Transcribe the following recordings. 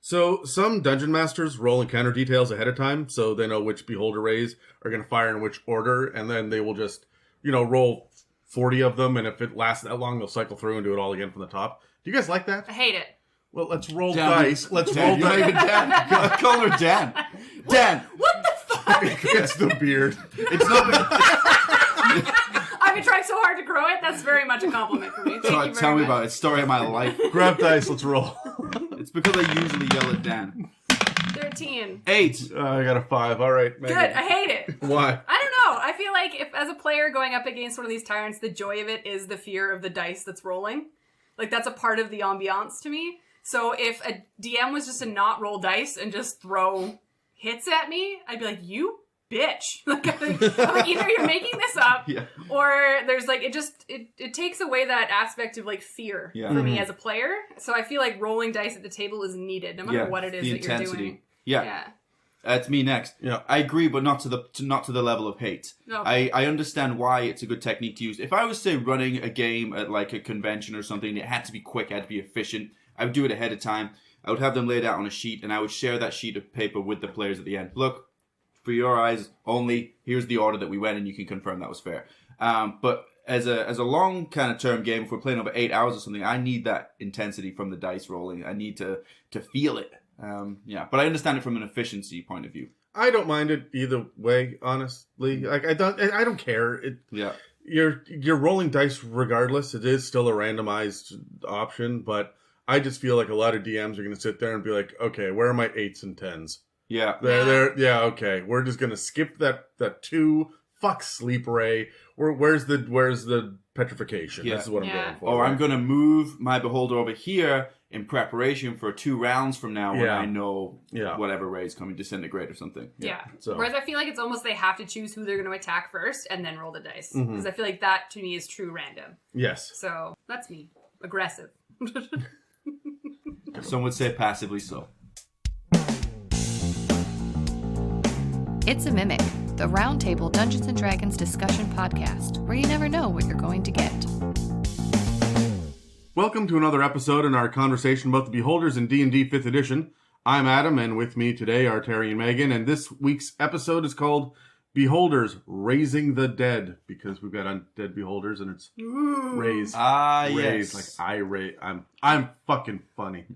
So some dungeon masters roll encounter details ahead of time, so they know which beholder rays are going to fire in which order, and then they will just, roll 40 of them, and if it lasts that long, they'll cycle through and do it all again from the top. Do you guys like that? I hate it. Well, let's roll dice. Let's Dan, roll you're not even dice. Dan. Call her Dan. Dan. What the fuck? It's the beard. It's not. I've been trying so hard to grow it. That's very much a compliment for me. Thank you very Tell me much. about it. Story of my life. Grab dice. Let's roll. It's because I usually yell at Dan. 13. 8. I got a 5. All right, Megan. Good. I hate it. Why? I don't know. I feel like if, as a player going up against one of these tyrants, the joy of it is the fear of the dice that's rolling. Like, that's a part of the ambiance to me. So if a DM was just to not roll dice and just throw hits at me, I'd be like, you bitch. Like, I'm like, either you're making this up, or there's like, it takes away that aspect of like fear for me as a player. So I feel like rolling dice at the table is needed, no matter what it is that intensity. you're doing. Yeah. It's me next. Yeah. I agree, but not to the level of hate. Okay. I understand why it's a good technique to use. If I was, say, running a game at like a convention or something, it had to be quick, it had to be efficient, I would do it ahead of time. I would have them laid out on a sheet, and I would share that sheet of paper with the players at the end. Look, for your eyes only, here's the order that we went, and you can confirm that was fair. But as a long kind of term game, if we're playing over 8 hours or something, I need that intensity from the dice rolling. I need to feel it. But I understand it from an efficiency point of view. I don't mind it either way, honestly. Like I don't care. You're rolling dice regardless. It is still a randomized option, but I just feel like a lot of DMs are going to sit there and be like, okay, where are my 8s and 10s? Yeah. Okay. We're just going to skip that 2. Fuck sleep ray. Where's the petrification? Yeah. This is what I'm going for. Or I'm going to move my beholder over here in preparation for 2 rounds from now when I know whatever ray is coming, disintegrate or something. Yeah. So. Whereas I feel like it's almost they have to choose who they're going to attack first and then roll the dice. Because I feel like that, to me, is true random. Yes. So, that's me. Aggressive. Some would say passively so. It's a Mimic, the Roundtable Dungeons & Dragons discussion podcast, where you never know what you're going to get. Welcome to another episode in our conversation about the Beholders in D&D 5th edition. I'm Adam, and with me today are Terry and Megan, and this week's episode is called Beholders Raising the Dead, because we've got undead beholders, and it's raised. Yes. Like I'm fucking funny.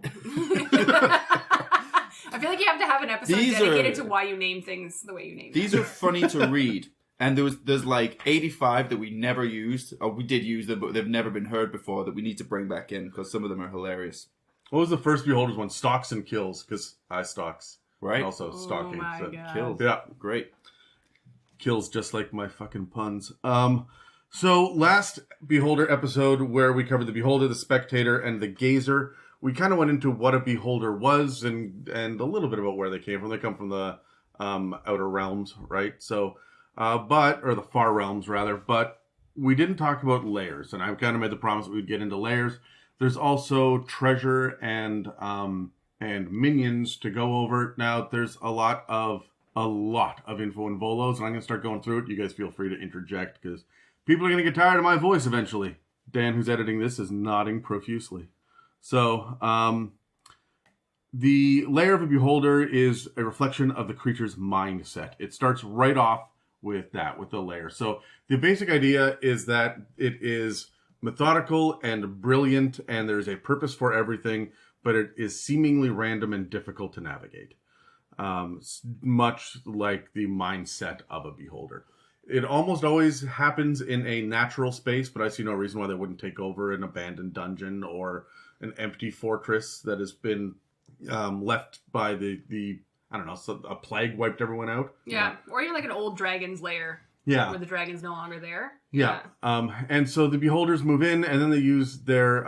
I feel like you have to have an episode dedicated to why you name things the way you name them. These are funny to read. And there's like 85 that we never used, or we did use them, but they've never been heard before, that we need to bring back in, because some of them are hilarious. What was the first Beholders one? Stalks and kills, because eye-stalks. Right? And also stalking. Oh my God. Kills. Yeah. Great. Kills just like my fucking puns. So last Beholder episode, where we covered the Beholder, the Spectator, and the Gazer, we kind of went into what a Beholder was and a little bit about where they came from. They come from the Outer Realms, right? So, or the Far Realms, rather. But we didn't talk about layers, and I kind of made the promise that we'd get into layers. There's also treasure and minions to go over. Now, there's a lot of info in Volos, and I'm going to start going through it. You guys feel free to interject, because people are going to get tired of my voice eventually. Dan, who's editing this, is nodding profusely. So, the layer of a beholder is a reflection of the creature's mindset. It starts right off with the layer. So, the basic idea is that it is methodical and brilliant, and there's a purpose for everything, but it is seemingly random and difficult to navigate. Much like the mindset of a beholder. It almost always happens in a natural space, but I see no reason why they wouldn't take over an abandoned dungeon or an empty fortress that has been left by the I don't know, a plague wiped everyone out. Yeah, or even like an old dragon's lair. Yeah. Where the dragon's no longer there. Yeah. And so the beholders move in, and then they use their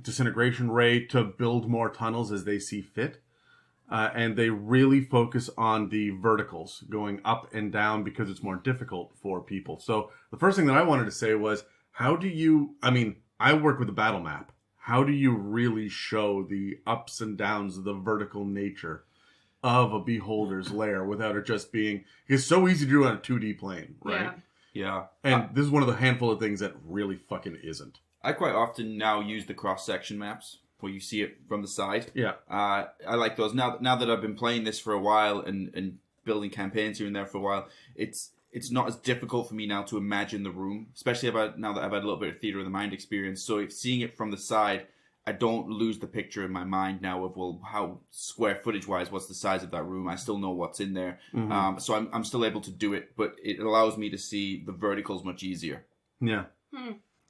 disintegration ray to build more tunnels as they see fit. And they really focus on the verticals, going up and down, because it's more difficult for people. So the first thing that I wanted to say was, I work with a battle map. How do you really show the ups and downs of the vertical nature of a beholder's lair without it just being... It's so easy to do on a 2D plane, right? Yeah. And this is one of the handful of things that really fucking isn't. I quite often now use the cross-section maps where you see it from the side. Yeah. I like those. Now that I've been playing this for a while and building campaigns here and there for a while, it's not as difficult for me now to imagine the room, especially now that I've had a little bit of theater of the mind experience. So if seeing it from the side, I don't lose the picture in my mind now of, well, how square footage wise, what's the size of that room? I still know what's in there. So I'm still able to do it, but it allows me to see the verticals much easier. Yeah.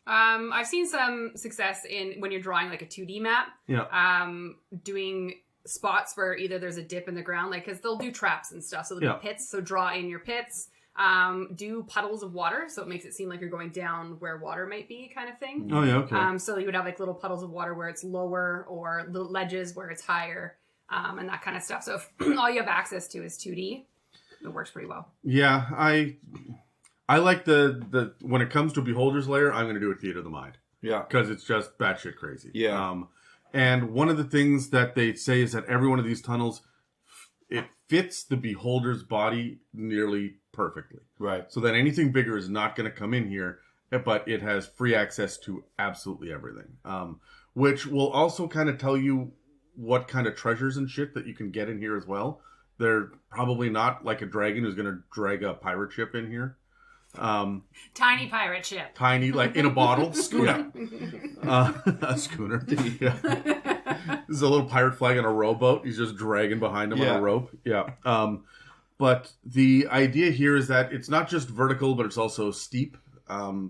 I've seen some success in when you're drawing like a 2D map. Yeah. Doing spots where either there's a dip in the ground, like, because they'll do traps and stuff. So there'll be pits. So draw in your pits. Do puddles of water, so it makes it seem like you're going down where water might be, kind of thing. Oh yeah, okay. So you would have like little puddles of water where it's lower, or the ledges where it's higher, and that kind of stuff. So if all you have access to is 2D, it works pretty well. Yeah, I like the when it comes to Beholder's Lair, I'm going to do a Theater of the Mind. Yeah. Because it's just batshit crazy. Yeah. And one of the things that they say is that every one of these tunnels, it fits the Beholder's body nearly perfectly. Right. So that anything bigger is not going to come in here, but it has free access to absolutely everything. Which will also kind of tell you what kind of treasures and shit that you can get in here as well. They're probably not like a dragon who's going to drag a pirate ship in here. Tiny pirate ship. Tiny, like in a bottle. Schooner. A schooner. Yeah. There's a little pirate flag on a rowboat. He's just dragging behind him on a rope. Yeah. But the idea here is that it's not just vertical, but it's also steep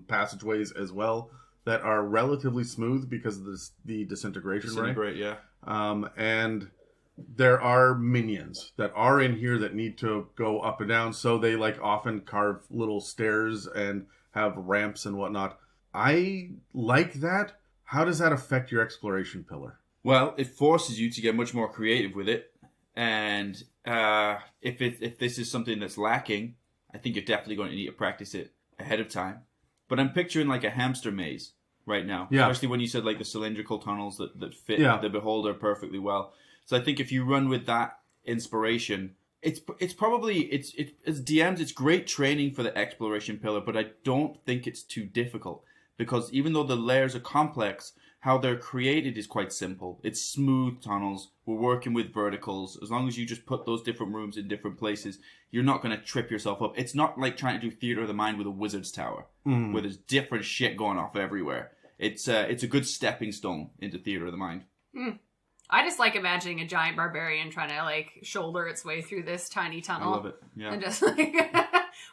passageways as well that are relatively smooth because of the disintegration, Disintegrate, right? yeah. And there are minions that are in here that need to go up and down, so they like often carve little stairs and have ramps and whatnot. I like that. How does that affect your exploration pillar? Well, it forces you to get much more creative with it, and if this is something that's lacking, I think you're definitely going to need to practice it ahead of time. But I'm picturing like a hamster maze right now, especially when you said like the cylindrical tunnels that fit the Beholder perfectly well. So I think if you run with that inspiration, it's probably as DMs, it's great training for the exploration pillar, but I don't think it's too difficult, because even though the layers are complex, how they're created is quite simple. It's smooth tunnels. We're working with verticals. As long as you just put those different rooms in different places, you're not going to trip yourself up. It's not like trying to do Theater of the Mind with a wizard's tower, where there's different shit going off everywhere. It's a good stepping stone into Theater of the Mind. I just like imagining a giant barbarian trying to like shoulder its way through this tiny tunnel. I love it. Yeah. And just like,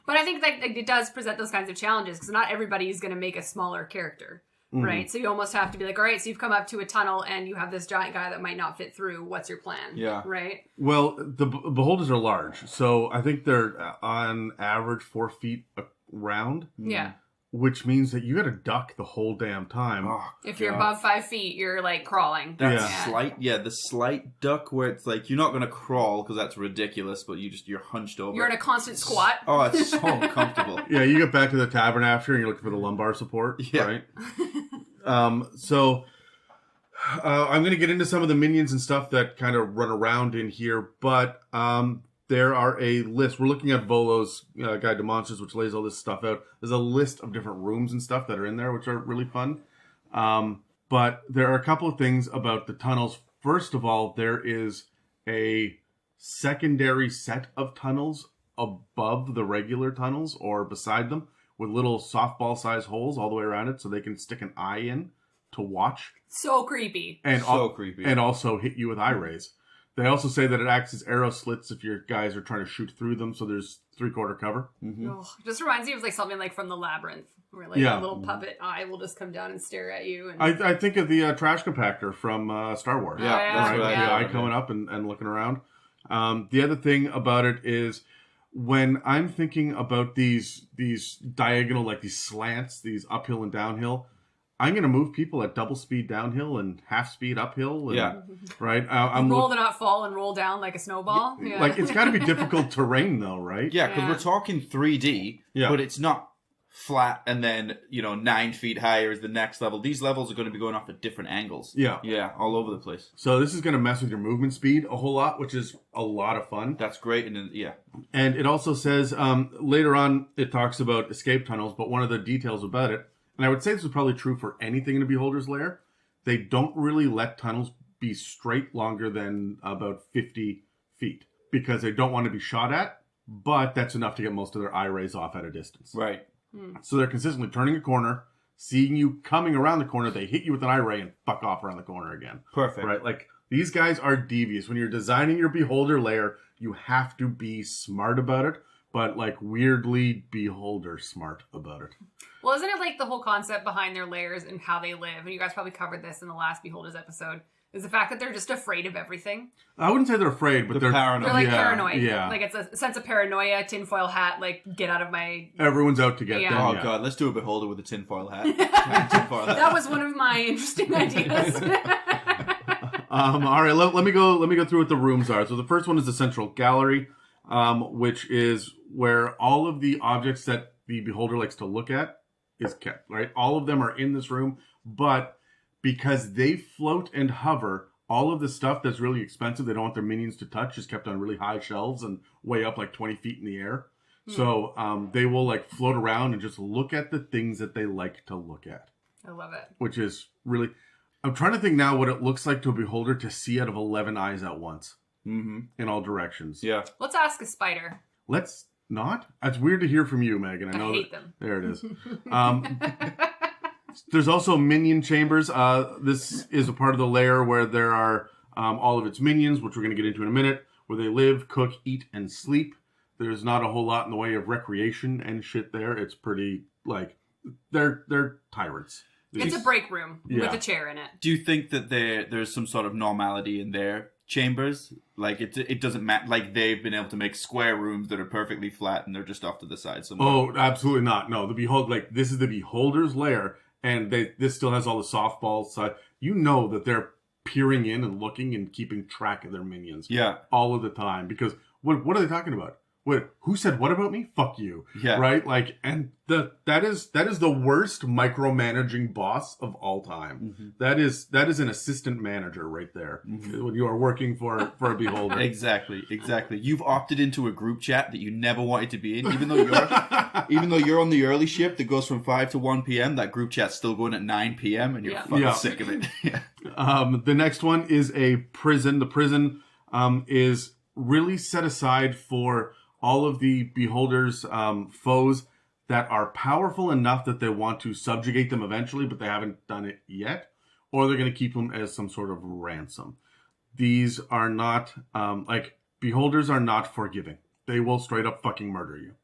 but I think like it does present those kinds of challenges, because not everybody is going to make a smaller character, right? So you almost have to be like, all right, so you've come up to a tunnel and you have this giant guy that might not fit through. What's your plan? Yeah. Right. Well, the Beholders are large, so I think they're on average 4 feet around. Yeah. Which means that you got to duck the whole damn time. Oh, if you're above 5 feet, you're like crawling. That's the slight duck where it's like you're not going to crawl because that's ridiculous, but you're hunched over. You're in a constant squat. Oh, it's so uncomfortable. Yeah, you get back to the tavern after and you're looking for the lumbar support, right? So I'm going to get into some of the minions and stuff that kind of run around in here, but there are a list. We're looking at Volo's Guide to Monsters, which lays all this stuff out. There's a list of different rooms and stuff that are in there, which are really fun. But there are a couple of things about the tunnels. First of all, there is a secondary set of tunnels above the regular tunnels or beside them with little softball-sized holes all the way around it so they can stick an eye in to watch. So creepy. And creepy. And also hit you with eye rays. They also say that it acts as arrow slits if your guys are trying to shoot through them, so there's 3/4 cover. Oh, just reminds me of like something like from the Labyrinth, where like a little puppet eye will just come down and stare at you. And... I think of the trash compactor from Star Wars. Yeah, that's right. The eye coming up and looking around. The other thing about it is when I'm thinking about these diagonal, like these slants, these uphill and downhill, I'm going to move people at double speed downhill and half speed uphill. And, right? Roll to not fall and roll down like a snowball. Yeah. Like, it's got to be difficult terrain, though, right? Yeah, because we're talking 3D, but it's not flat and then, 9 feet higher is the next level. These levels are going to be going off at different angles. Yeah, all over the place. So this is going to mess with your movement speed a whole lot, which is a lot of fun. That's great. And And it also says, later on, it talks about escape tunnels, but one of the details about it, and I would say this is probably true for anything in a Beholder's Lair, they don't really let tunnels be straight longer than about 50 feet because they don't want to be shot at, but that's enough to get most of their eye rays off at a distance. Right. So they're consistently turning a corner, seeing you coming around the corner, they hit you with an eye ray and fuck off around the corner again. Perfect. Right? Like, these guys are devious. When you're designing your beholder lair, you have to be smart about it, but like weirdly beholder smart about it. Well, isn't it like the whole concept behind their lairs and how they live? And you guys probably covered this in the last Beholders episode. Is the fact that they're just afraid of everything. I wouldn't say they're afraid, but they're paranoid. They're like yeah, paranoid. Yeah. Like it's a sense of paranoia, tinfoil hat, like get out of my... Everyone's out to get them. Oh, Yeah. God. Let's do a beholder with a tinfoil hat. Tinfoil hat. That was one of my interesting ideas. All right, let me go through what the rooms are. So the first one is the central gallery, which is where all of the objects that the beholder likes to look at is kept, right? All of them are in this room, but because they float and hover, all of the stuff that's really expensive, they don't want their minions to touch, is kept on really high shelves and way up like 20 feet in the air. So they will like float around and just look at the things that they like to look at. I love it. Which is really... I'm trying to think now what it looks like to a beholder to see out of 11 eyes at once. In all directions. Yeah. Let's ask a spider. Let's not? That's weird to hear from you, Megan. I know hate them. There it is. There's also minion chambers. This is a part of the lair where there are all of its minions, which we're going to get into in a minute, where they live, cook, eat, and sleep. There's not a whole lot in the way of recreation and shit there. It's pretty, like, they're tyrants. It's a break room with a chair in it. Do you think that there's some sort of normality in their chambers? Like, it doesn't matter. Like, they've been able to make square rooms that are perfectly flat and they're just off to the side somewhere. Oh, absolutely not. No, this is the beholder's lair, and this still has all the softball side. You know that they're peering in and looking and keeping track of their minions. Yeah. All of the time. Because what are they talking about? Who said what about me? Fuck you. Yeah. Right? Like, and that is the worst micromanaging boss of all time. That is an assistant manager right there. When you are working for a beholder. Exactly. You've opted into a group chat that you never wanted to be in, even though you're on the early shift that goes from 5 to 1 p.m. That group chat's still going at 9 p.m. and you're fucking sick of it. The next one is a prison. The prison is really set aside for all of the beholders' foes that are powerful enough that they want to subjugate them eventually, but they haven't done it yet, or they're going to keep them as some sort of ransom. These are not, beholders are not forgiving. They will straight up fucking murder you.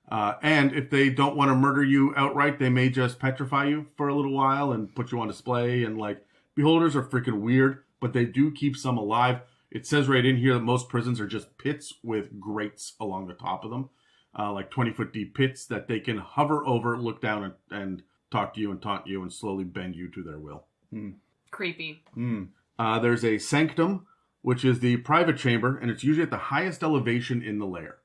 And if they don't want to murder you outright, they may just petrify you for a little while and put you on display. And like, beholders are freaking weird, but they do keep some alive. It says right in here that most prisons are just pits with grates along the top of them, like 20-foot deep pits that they can hover over, look down, and talk to you and taunt you and slowly bend you to their will. Creepy. There's a sanctum, which is the private chamber, and it's usually at the highest elevation in the lair.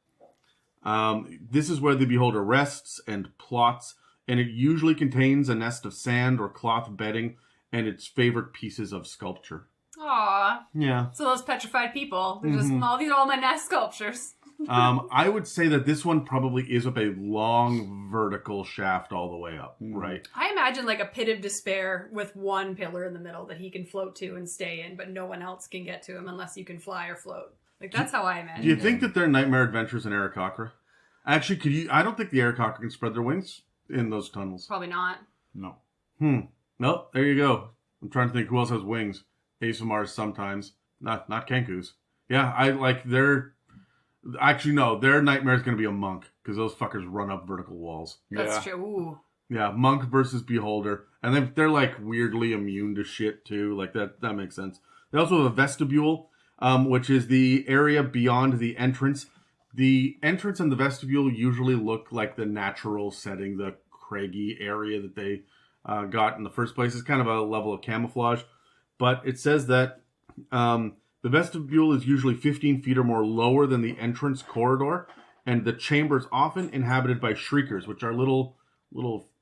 This is where the beholder rests and plots, and it usually contains a nest of sand or cloth bedding and its favorite pieces of sculpture. Aw. Yeah. So those petrified people, they're just, these are all my nest sculptures. I would say that this one probably is up a long vertical shaft all the way up, right? I imagine like a pit of despair with one pillar in the middle that he can float to and stay in, but no one else can get to him unless you can fly or float. Like, that's how I imagine Do you think that they're Nightmare Adventures in Aarakocra? Actually, I don't think the Aarakocra can spread their wings in those tunnels. Probably not. No. Nope, there you go. I'm trying to think who else has wings. ASMRs sometimes. Not Kenku's. Yeah, their nightmare is going to be a monk, because those fuckers run up vertical walls. That's true. Ooh. Yeah, monk versus beholder. And they're like weirdly immune to shit too. Like that makes sense. They also have a vestibule, which is the area beyond the entrance. The entrance and the vestibule usually look like the natural setting, the craggy area that they got in the first place. It's kind of a level of camouflage. But it says that the vestibule is usually 15 feet or more lower than the entrance corridor, and the chamber is often inhabited by shriekers, which are little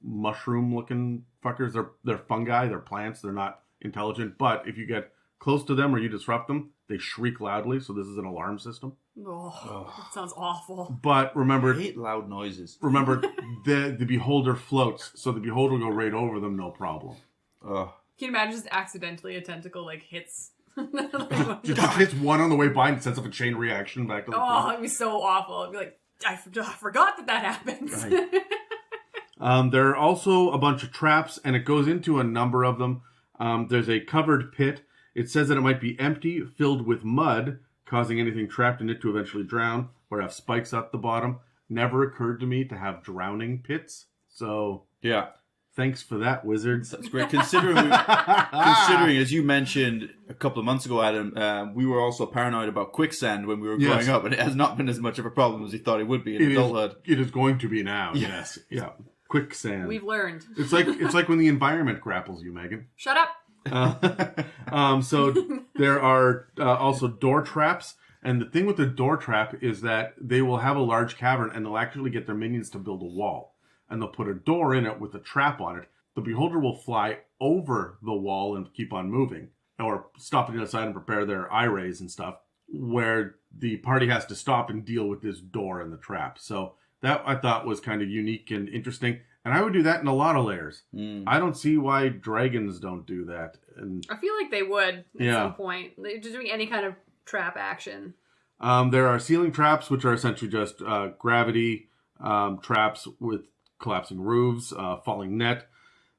mushroom-looking fuckers. They're fungi, they're plants, they're not intelligent. But if you get close to them or you disrupt them, they shriek loudly, so this is an alarm system. Oh, that sounds awful. But remember... I hate loud noises. Remember, the beholder floats, so the beholder will go right over them, no problem. Can you imagine just accidentally a tentacle like hits? Just hits one on the way by and sets up a chain reaction back to the Oh, front. it'd be so awful. I'd be like, I forgot that happens. Right. There are also a bunch of traps, and it goes into a number of them. There's a covered pit. It says that it might be empty, filled with mud, causing anything trapped in it to eventually drown, or have spikes at the bottom. Never occurred to me to have drowning pits. So, Yeah. thanks for that, wizards. That's great. Considering, as you mentioned a couple of months ago, Adam, we were also paranoid about quicksand when we were growing up, and it has not been as much of a problem as we thought it would be in adulthood. It is going to be now, yes. Yeah. Quicksand. We've learned. It's like when the environment grapples you, Megan. Shut up. So there are also door traps, and the thing with the door trap is that they will have a large cavern, and they'll actually get their minions to build a wall, and they'll put a door in it with a trap on it. The beholder will fly over the wall and keep on moving, or stop on the other side and prepare their eye rays and stuff, where the party has to stop and deal with this door and the trap. So that I thought was kind of unique and interesting. And I would do that in a lot of layers. I don't see why dragons don't do that. And I feel like they would at some point. They're just doing any kind of trap action. there are ceiling traps, which are essentially just gravity traps with collapsing roofs, falling net.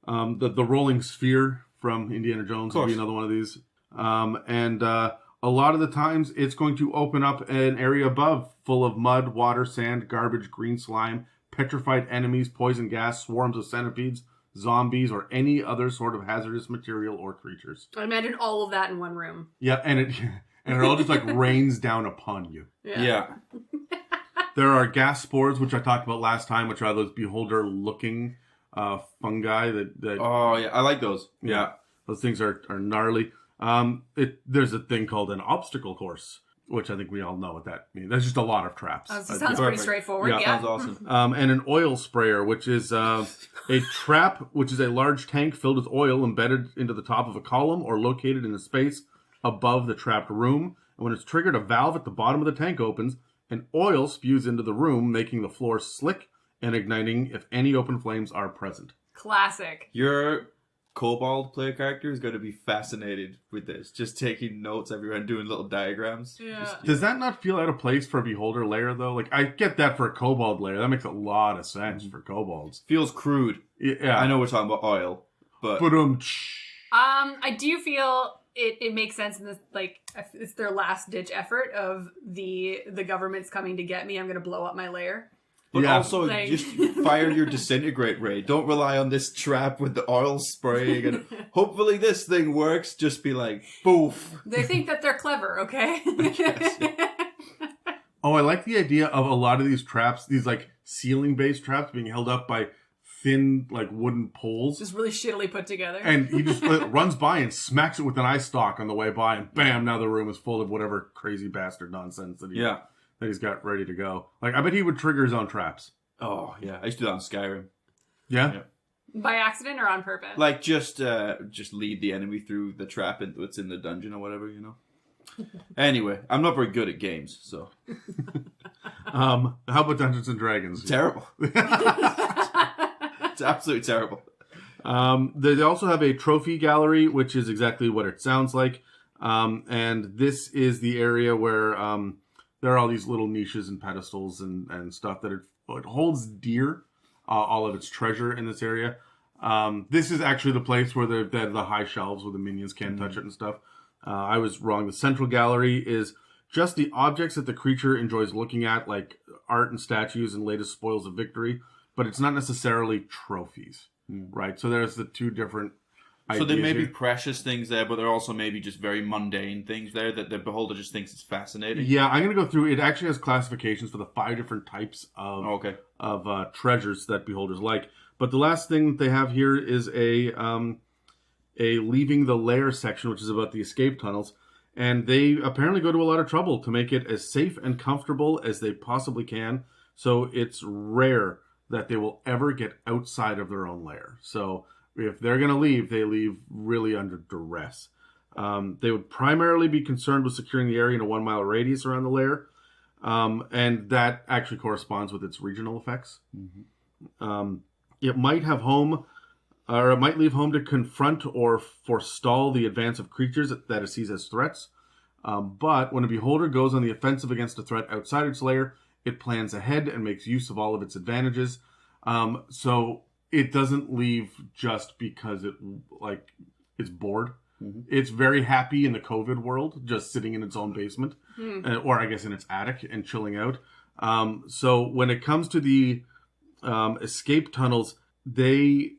The rolling sphere from Indiana Jones would be another one of these. And a lot of the times it's going to open up an area above full of mud, water, sand, garbage, green slime, petrified enemies, poison gas, swarms of centipedes, zombies, or any other sort of hazardous material or creatures. I imagine all of that in one room. Yeah, and it all just like rains down upon you. Yeah. There are gas spores, which I talked about last time, which are those beholder-looking fungi that. Oh yeah, I like those. Yeah, those things are gnarly. There's a thing called an obstacle course, which I think we all know what that means. That's just a lot of traps. Sounds pretty straightforward. Yeah, Sounds awesome. And an oil sprayer, which is a trap, which is a large tank filled with oil embedded into the top of a column or located in a space above the trapped room. And when it's triggered, a valve at the bottom of the tank opens, and oil spews into the room, making the floor slick and igniting if any open flames are present. Classic. Your Kobold player character is going to be fascinated with this. Just taking notes everywhere and doing little diagrams. Yeah. Does that not feel out of place for a beholder layer, though? Like, I get that for a kobold layer. That makes a lot of sense for kobolds. Feels crude. Yeah. I know we're talking about oil, but... I do feel it makes sense in this, like, it's their last ditch effort of the government's coming to get me. I'm going to blow up my lair. But also, just fire your disintegrate ray. Don't rely on this trap with the oil spraying and hopefully this thing works. Just be like, boof. They think that they're clever, okay? Oh, I like the idea of a lot of these traps, these like ceiling-based traps being held up by thin like wooden poles. Just really shittily put together. And he just runs by and smacks it with an eye-stalk on the way by, and bam, now the room is full of whatever crazy bastard nonsense that he's got ready to go. Like, I bet he would trigger his own traps. Oh, yeah. I used to do that on Skyrim. Yeah? By accident or on purpose? Like, just lead the enemy through the trap that's in the dungeon or whatever, you know? Anyway, I'm not very good at games, so... How about Dungeons & Dragons? Terrible. It's absolutely terrible. They also have a trophy gallery, which is exactly what it sounds like. And this is the area where there are all these little niches and pedestals and stuff that it holds dear all of its treasure in this area. This is actually the place where the high shelves where the minions can't touch it and stuff. I was wrong. The central gallery is just the objects that the creature enjoys looking at, like art and statues and latest spoils of victory, but it's not necessarily trophies, right? So there's the two different ideas. So there may be here. precious things there, but there are also maybe just very mundane things there that the beholder just thinks is fascinating. Yeah, I'm going to go through. It actually has classifications for the 5 different types of treasures that beholders like. But the last thing that they have here is a leaving the lair section, which is about the escape tunnels. And they apparently go to a lot of trouble to make it as safe and comfortable as they possibly can. So it's rare that they will ever get outside of their own lair. So if they're going to leave, they leave really under duress. They would primarily be concerned with securing the area in a 1 mile radius around the lair. And that actually corresponds with its regional effects. It might have home Or it might leave home to confront or forestall the advance of creatures that it sees as threats. But when a beholder goes on the offensive against a threat outside its lair, it plans ahead and makes use of all of its advantages. So it doesn't leave just because it's bored. Mm-hmm. It's very happy in the COVID world, just sitting in its own basement, or I guess in its attic and chilling out. So when it comes to the escape tunnels, they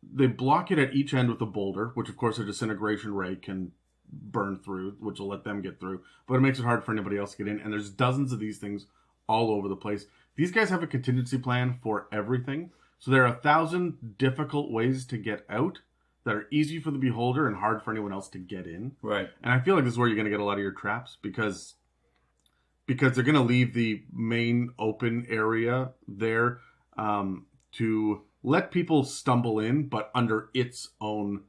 block it at each end with a boulder, which of course a disintegration ray can burn through, which will let them get through. But it makes it hard for anybody else to get in. And there's dozens of these things all over the place. These guys have a contingency plan for everything. So there are 1,000 difficult ways to get out that are easy for the beholder and hard for anyone else to get in. Right. And I feel like this is where you're going to get a lot of your traps because they're going to leave the main open area there to let people stumble in, but under its own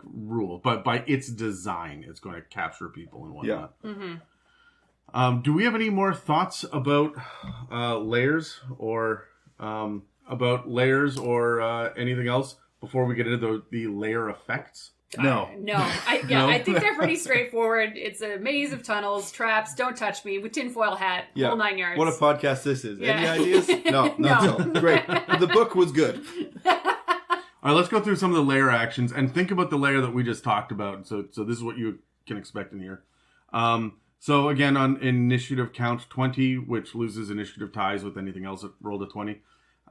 rule. But by its design, it's going to capture people and whatnot. Yeah. Mm-hmm. Do we have any more thoughts about layers or anything else before we get into the layer effects? No. I think they're pretty straightforward. It's a maze of tunnels, traps, don't touch me, with tinfoil hat, whole 9 yards. What a podcast this is. Yeah. Any ideas? No. Great. The book was good. All right, let's go through some of the layer actions and think about the layer that we just talked about. So this is what you can expect in here. So again, on initiative count 20, which loses initiative ties with anything else that rolled a 20,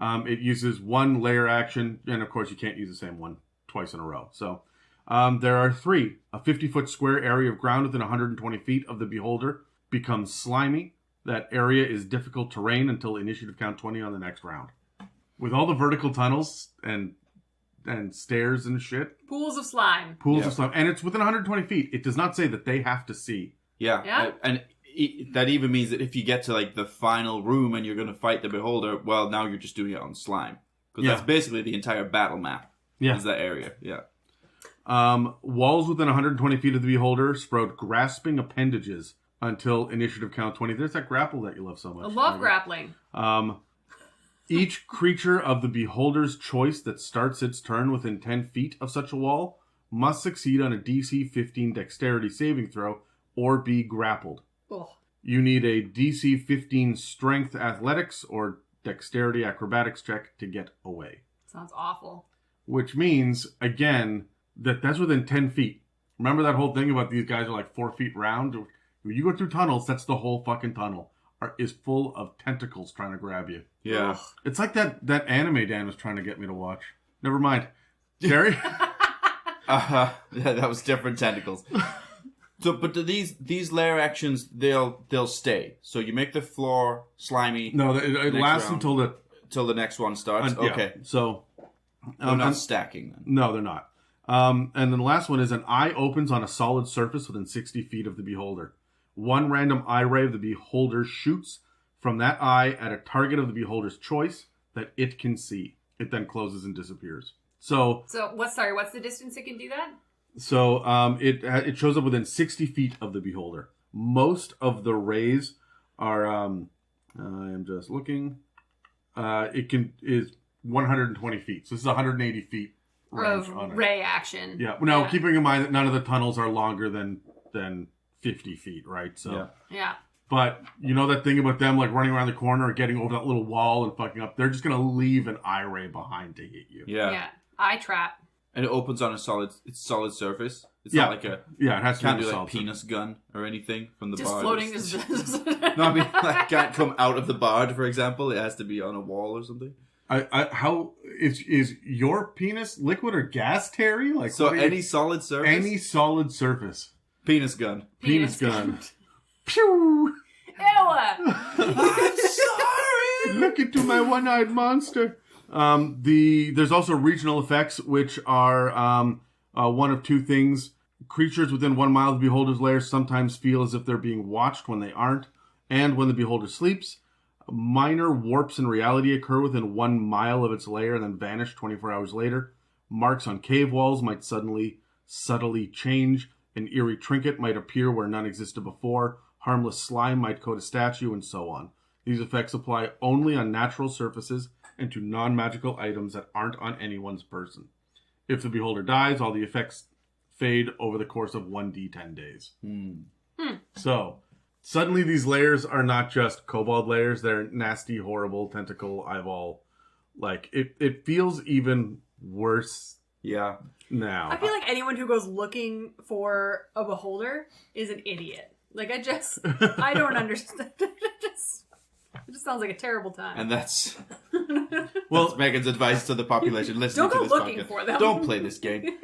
it uses one layer action, and of course you can't use the same one twice in a row. So there are 3. A 50-foot square area of ground within 120 feet of the beholder becomes slimy. That area is difficult terrain until initiative count 20 on the next round. With all the vertical tunnels and stairs and shit. Pools of slime. And it's within 120 feet. It does not say that they have to see. Yeah. And that even means that if you get to the final room and you're going to fight the beholder, well, now you're just doing it on slime. Because that's basically the entire battle map. Yeah. Is that area. Yeah. Walls within 120 feet of the beholder sprout grasping appendages until initiative count 20. There's that grapple that you love so much. I love grappling. Each creature of the beholder's choice that starts its turn within 10 feet of such a wall must succeed on a DC 15 dexterity saving throw or be grappled. Oh. You need a DC 15 strength athletics or dexterity acrobatics check to get away. Sounds awful. Which means, again, that's within 10 feet. Remember that whole thing about these guys are 4 feet round? When you go through tunnels, that's the whole fucking tunnel. Is full of tentacles trying to grab you. Yeah. Ugh. It's like that anime Dan was trying to get me to watch. Never mind. Jerry? Yeah, that was different tentacles. So, but these layer actions, they'll stay. So you make the floor slimy. No, it lasts until the next one starts. Okay. So they're not stacking then. No, they're not. And then the last one is an eye opens on a solid surface within 60 feet of the beholder. One random eye ray of the beholder shoots from that eye at a target of the beholder's choice that it can see. It then closes and disappears. So what's the distance it can do that? So it shows up within 60 feet of the beholder. Most of the rays are I am just looking. Is 120 feet. So this is 180 feet range of ray action. Yeah. Now keeping in mind that none of the tunnels are longer than 50 feet, right? So yeah. But you know that thing about them running around the corner or getting over that little wall and fucking up? They're just gonna leave an eye ray behind to hit you. Yeah. Eye trap. And it opens on a solid surface. It's not like it has to can't be do solid penis gun or anything from the just bar. Floating. No, I mean can't come out of the barge, for example. It has to be on a wall or something. How is your penis liquid or gas, Terry? Any solid surface. Any solid surface. Penis gun. Penis gun. Pew! Ella! I'm sorry! Look into my one-eyed monster. There's also regional effects, which are one of two things. Creatures within 1 mile of the beholder's lair sometimes feel as if they're being watched when they aren't. And when the beholder sleeps, minor warps in reality occur within 1 mile of its lair and then vanish 24 hours later. Marks on cave walls might subtly change. An eerie trinket might appear where none existed before. Harmless slime might coat a statue, and so on. These effects apply only on natural surfaces and to non-magical items that aren't on anyone's person. If the beholder dies, all the effects fade over the course of 1d10 days. So, suddenly these layers are not just kobold layers, they're nasty, horrible, tentacle, eyeball. Like, it feels even worse Yeah. now. I feel like anyone who goes looking for a beholder is an idiot. Like, I don't understand. It just sounds like a terrible time. And that's Well, Megan's advice to the population listening Don't to go this looking podcast. for them. Don't play this game.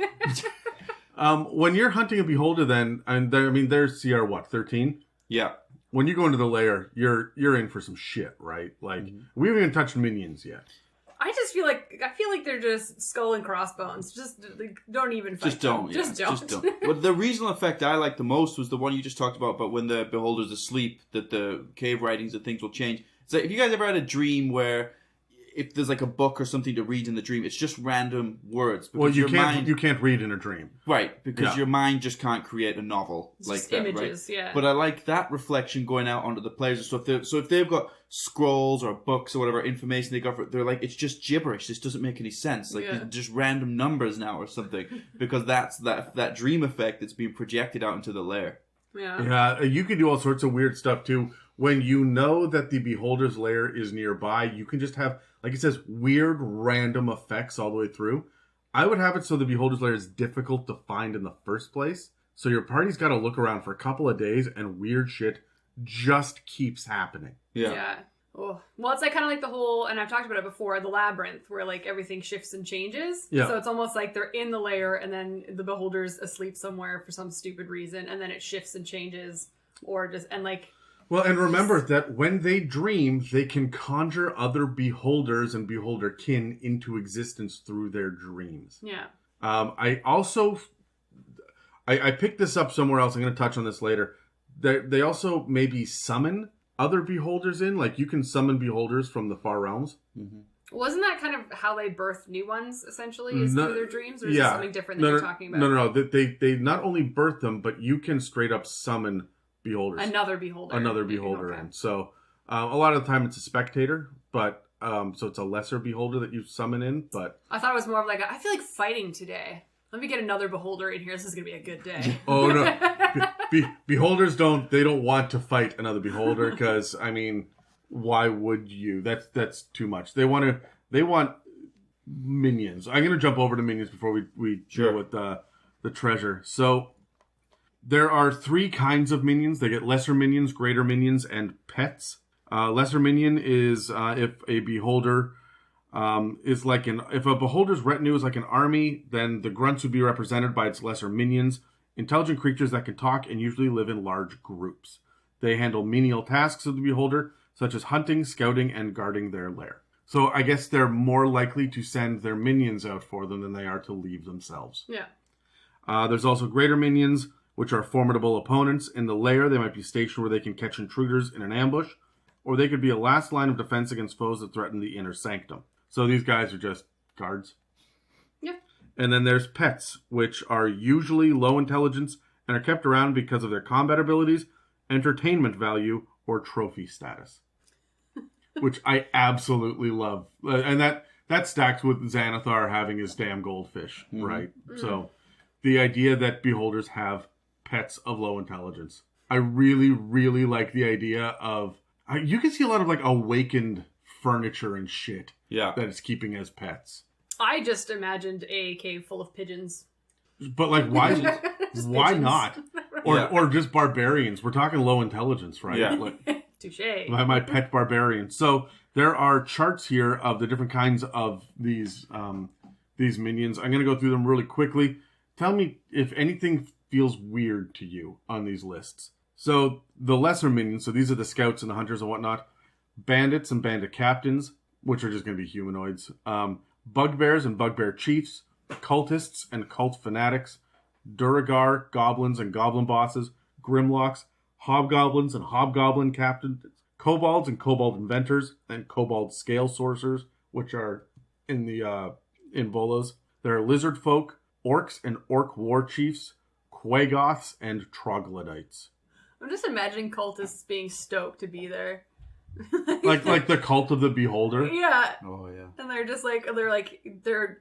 when you're hunting a beholder, then, they're CR what, 13? Yeah. When you go into the lair, you're in for some shit, right? Like, we haven't even touched minions yet. I feel like they're just skull and crossbones. Just like, don't even fight. Just don't. Just yeah. don't. Just don't. But the regional effect I like the most was the one you just talked about, but when the beholder's asleep, that the cave writings and things will change. So if you guys ever had a dream where if there's like a book or something to read in the dream, it's just random words. Because Well, you your mind, you can't read in a dream. right, because Yeah. your mind just can't create a novel It's like just that, images, right? yeah. But I like that reflection going out onto the players and stuff. So if they've got scrolls or books or whatever information they got, they're like, it's just gibberish. This doesn't make any sense. Like Yeah. just random numbers now or something, because that's that dream effect that's being projected out into the lair. Yeah. Yeah, you can do all sorts of weird stuff too. When you know that the beholder's lair is nearby, you can just have, like it says, weird random effects all the way through. I would have it so the beholder's lair is difficult to find in the first place. So your party's got to look around for a couple of days and weird shit just keeps happening. Yeah. Oh. Well, it's like kind of like the whole, and I've talked about it before, the labyrinth, where like everything shifts and changes. Yeah. So it's almost like they're in the lair, and then the beholder's asleep somewhere for some stupid reason, and then it shifts and changes, or just and like. Well, and remember that when they dream, they can conjure other beholders and beholder kin into existence through their dreams. Yeah. I also, I picked this up somewhere else. I'm going to touch on this later. They also maybe summon other beholders in. Like, you can summon beholders from the far realms. Wasn't that kind of how they birth new ones, essentially, is No- through their dreams? Or is it something different that you're talking about? No. They not only birth them, but you can straight up summon beholders. Another beholder. In. Okay. So a lot of the time it's a spectator, but so it's a lesser beholder that you summon in. But I thought it was more of like, I feel like fighting today. Let me get another beholder in here. This is going to be a good day. oh no, beholders don't want to fight another beholder because I mean, why would you? That's too much. They want minions. I'm going to jump over to minions before we deal with the treasure. So there are 3 kinds of minions. They get lesser minions, greater minions, and pets. Lesser minion is if a beholder if a beholder's retinue is like an army, then the grunts would be represented by its lesser minions, intelligent creatures that can talk and usually live in large groups. They handle menial tasks of the beholder, such as hunting, scouting, and guarding their lair. So I guess they're more likely to send their minions out for them than they are to leave themselves. Yeah. There's also greater minions, which are formidable opponents. In the lair, they might be stationed where they can catch intruders in an ambush, or they could be a last line of defense against foes that threaten the inner sanctum. So these guys are just guards. Yeah. And then there's pets, which are usually low intelligence and are kept around because of their combat abilities, entertainment value, or trophy status. Which I absolutely love. And that stacks with Xanathar having his damn goldfish, right? So the idea that beholders have pets of low intelligence. I really, really like the idea of... you can see a lot of like awakened furniture and shit that it's keeping as pets. I just imagined a cave full of pigeons. But like, why why pigeons. not? Or just barbarians. We're talking low intelligence, right? Yeah. Like, Touche. my pet barbarian. So there are charts here of the different kinds of these minions. I'm going to go through them really quickly. Tell me if anything feels weird to you on these lists. So the lesser minions, so these are the scouts and the hunters and whatnot. Bandits and bandit captains, which are just going to be humanoids. Bugbears and bugbear chiefs. Cultists and cult fanatics. Duragar, goblins and goblin bosses. Grimlocks, hobgoblins and hobgoblin captains. Kobolds and kobold inventors. And kobold scale sorcerers, which are in the in Bolos. There are lizard folk, orcs and orc war chiefs. Quagoths and troglodytes. I'm just imagining cultists being stoked to be there. like the cult of the beholder. Yeah. Oh yeah. And they're just like, their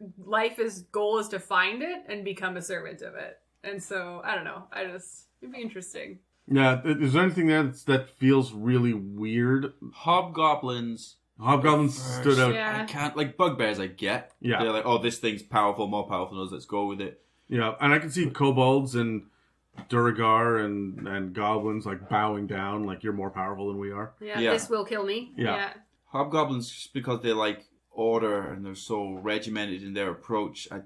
goal is to find it and become a servant of it. And so, I don't know. It'd be interesting. Yeah, is there anything there that feels really weird? Hobgoblins Stood out. Yeah. I can't, like, bugbears I get. Yeah. They're like, oh, this thing's powerful, more powerful than us, let's go with it. Yeah, and I can see kobolds and Duragar and goblins like bowing down, like you're more powerful than we are. Yeah, Yeah. this will kill me. Yeah. Hobgoblins, just because they're like order and they're so regimented in their approach, I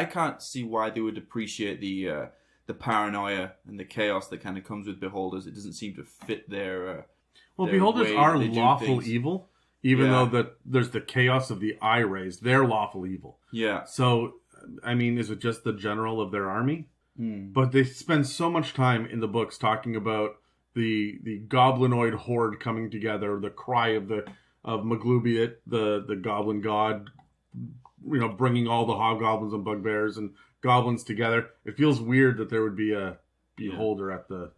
can't see why they would appreciate the paranoia and the chaos that kind of comes with beholders. It doesn't seem to fit their Well, their beholders way are they do lawful things. evil, even Yeah. though there's the chaos of the eye rays. They're lawful evil. Yeah. So, I mean, is it just the general of their army? Mm. But they spend so much time in the books talking about the goblinoid horde coming together, the cry of Maglubiet, the goblin god, bringing all the hobgoblins and bugbears and goblins together. It feels weird that there would be a beholder at the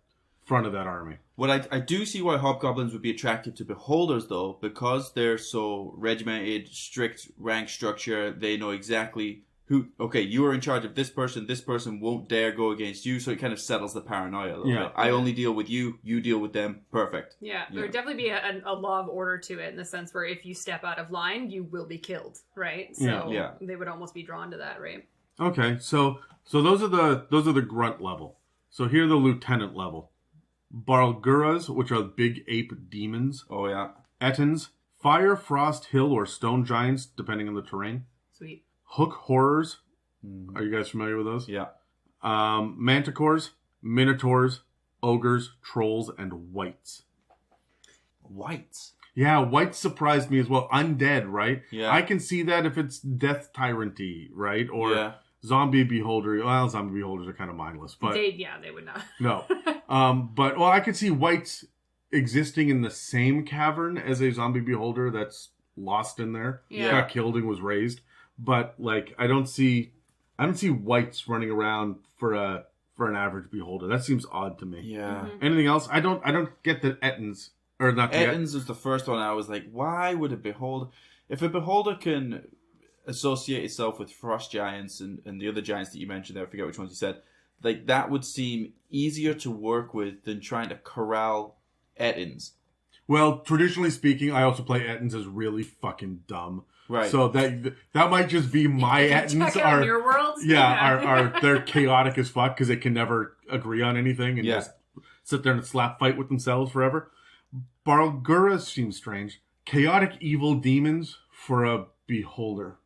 front of that army. Well, I do see why hobgoblins would be attractive to beholders, though, because they're so regimented, strict rank structure. They know exactly who. Okay, you are in charge of this person. This person won't dare go against you, so it kind of settles the paranoia a little bit. I only deal with you. You deal with them. Perfect. Yeah, there would definitely be a law of order to it in the sense where if you step out of line, you will be killed, right? So Yeah. they would almost be drawn to that, right? Okay, so those are the grunt level. So here the lieutenant level. Barlguras, which are big ape demons. Oh yeah. Ettins, fire, frost, hill, or stone giants, depending on the terrain. Sweet. Hook horrors. Are you guys familiar with those? Yeah. Manticores, minotaurs, ogres, trolls, and wights. Whites. Yeah, wights surprised me as well. Undead, right? Yeah. I can see that if it's death tyrant-y, right? Or Yeah. zombie beholder. Well, zombie beholders are kind of mindless, but They would not. no. But I could see wights existing in the same cavern as a zombie beholder that's lost in there. Yeah. Got killed and was raised. But like I don't see wights running around for an average beholder. That seems odd to me. Yeah. Anything else? I don't get the Ettins or not the Ettins was the first one. I was like, why would a beholder? If a beholder can associate itself with frost giants and the other giants that you mentioned there, I forget which ones you said, like that would seem easier to work with than trying to corral Ettins. Well, traditionally speaking, I also play Ettins as really fucking dumb. Right. So that might just be my Ettins Check out your worlds. they're chaotic as fuck because they can never agree on anything and just sit there and slap fight with themselves forever. Barlguras seems strange. Chaotic evil demons for a beholder.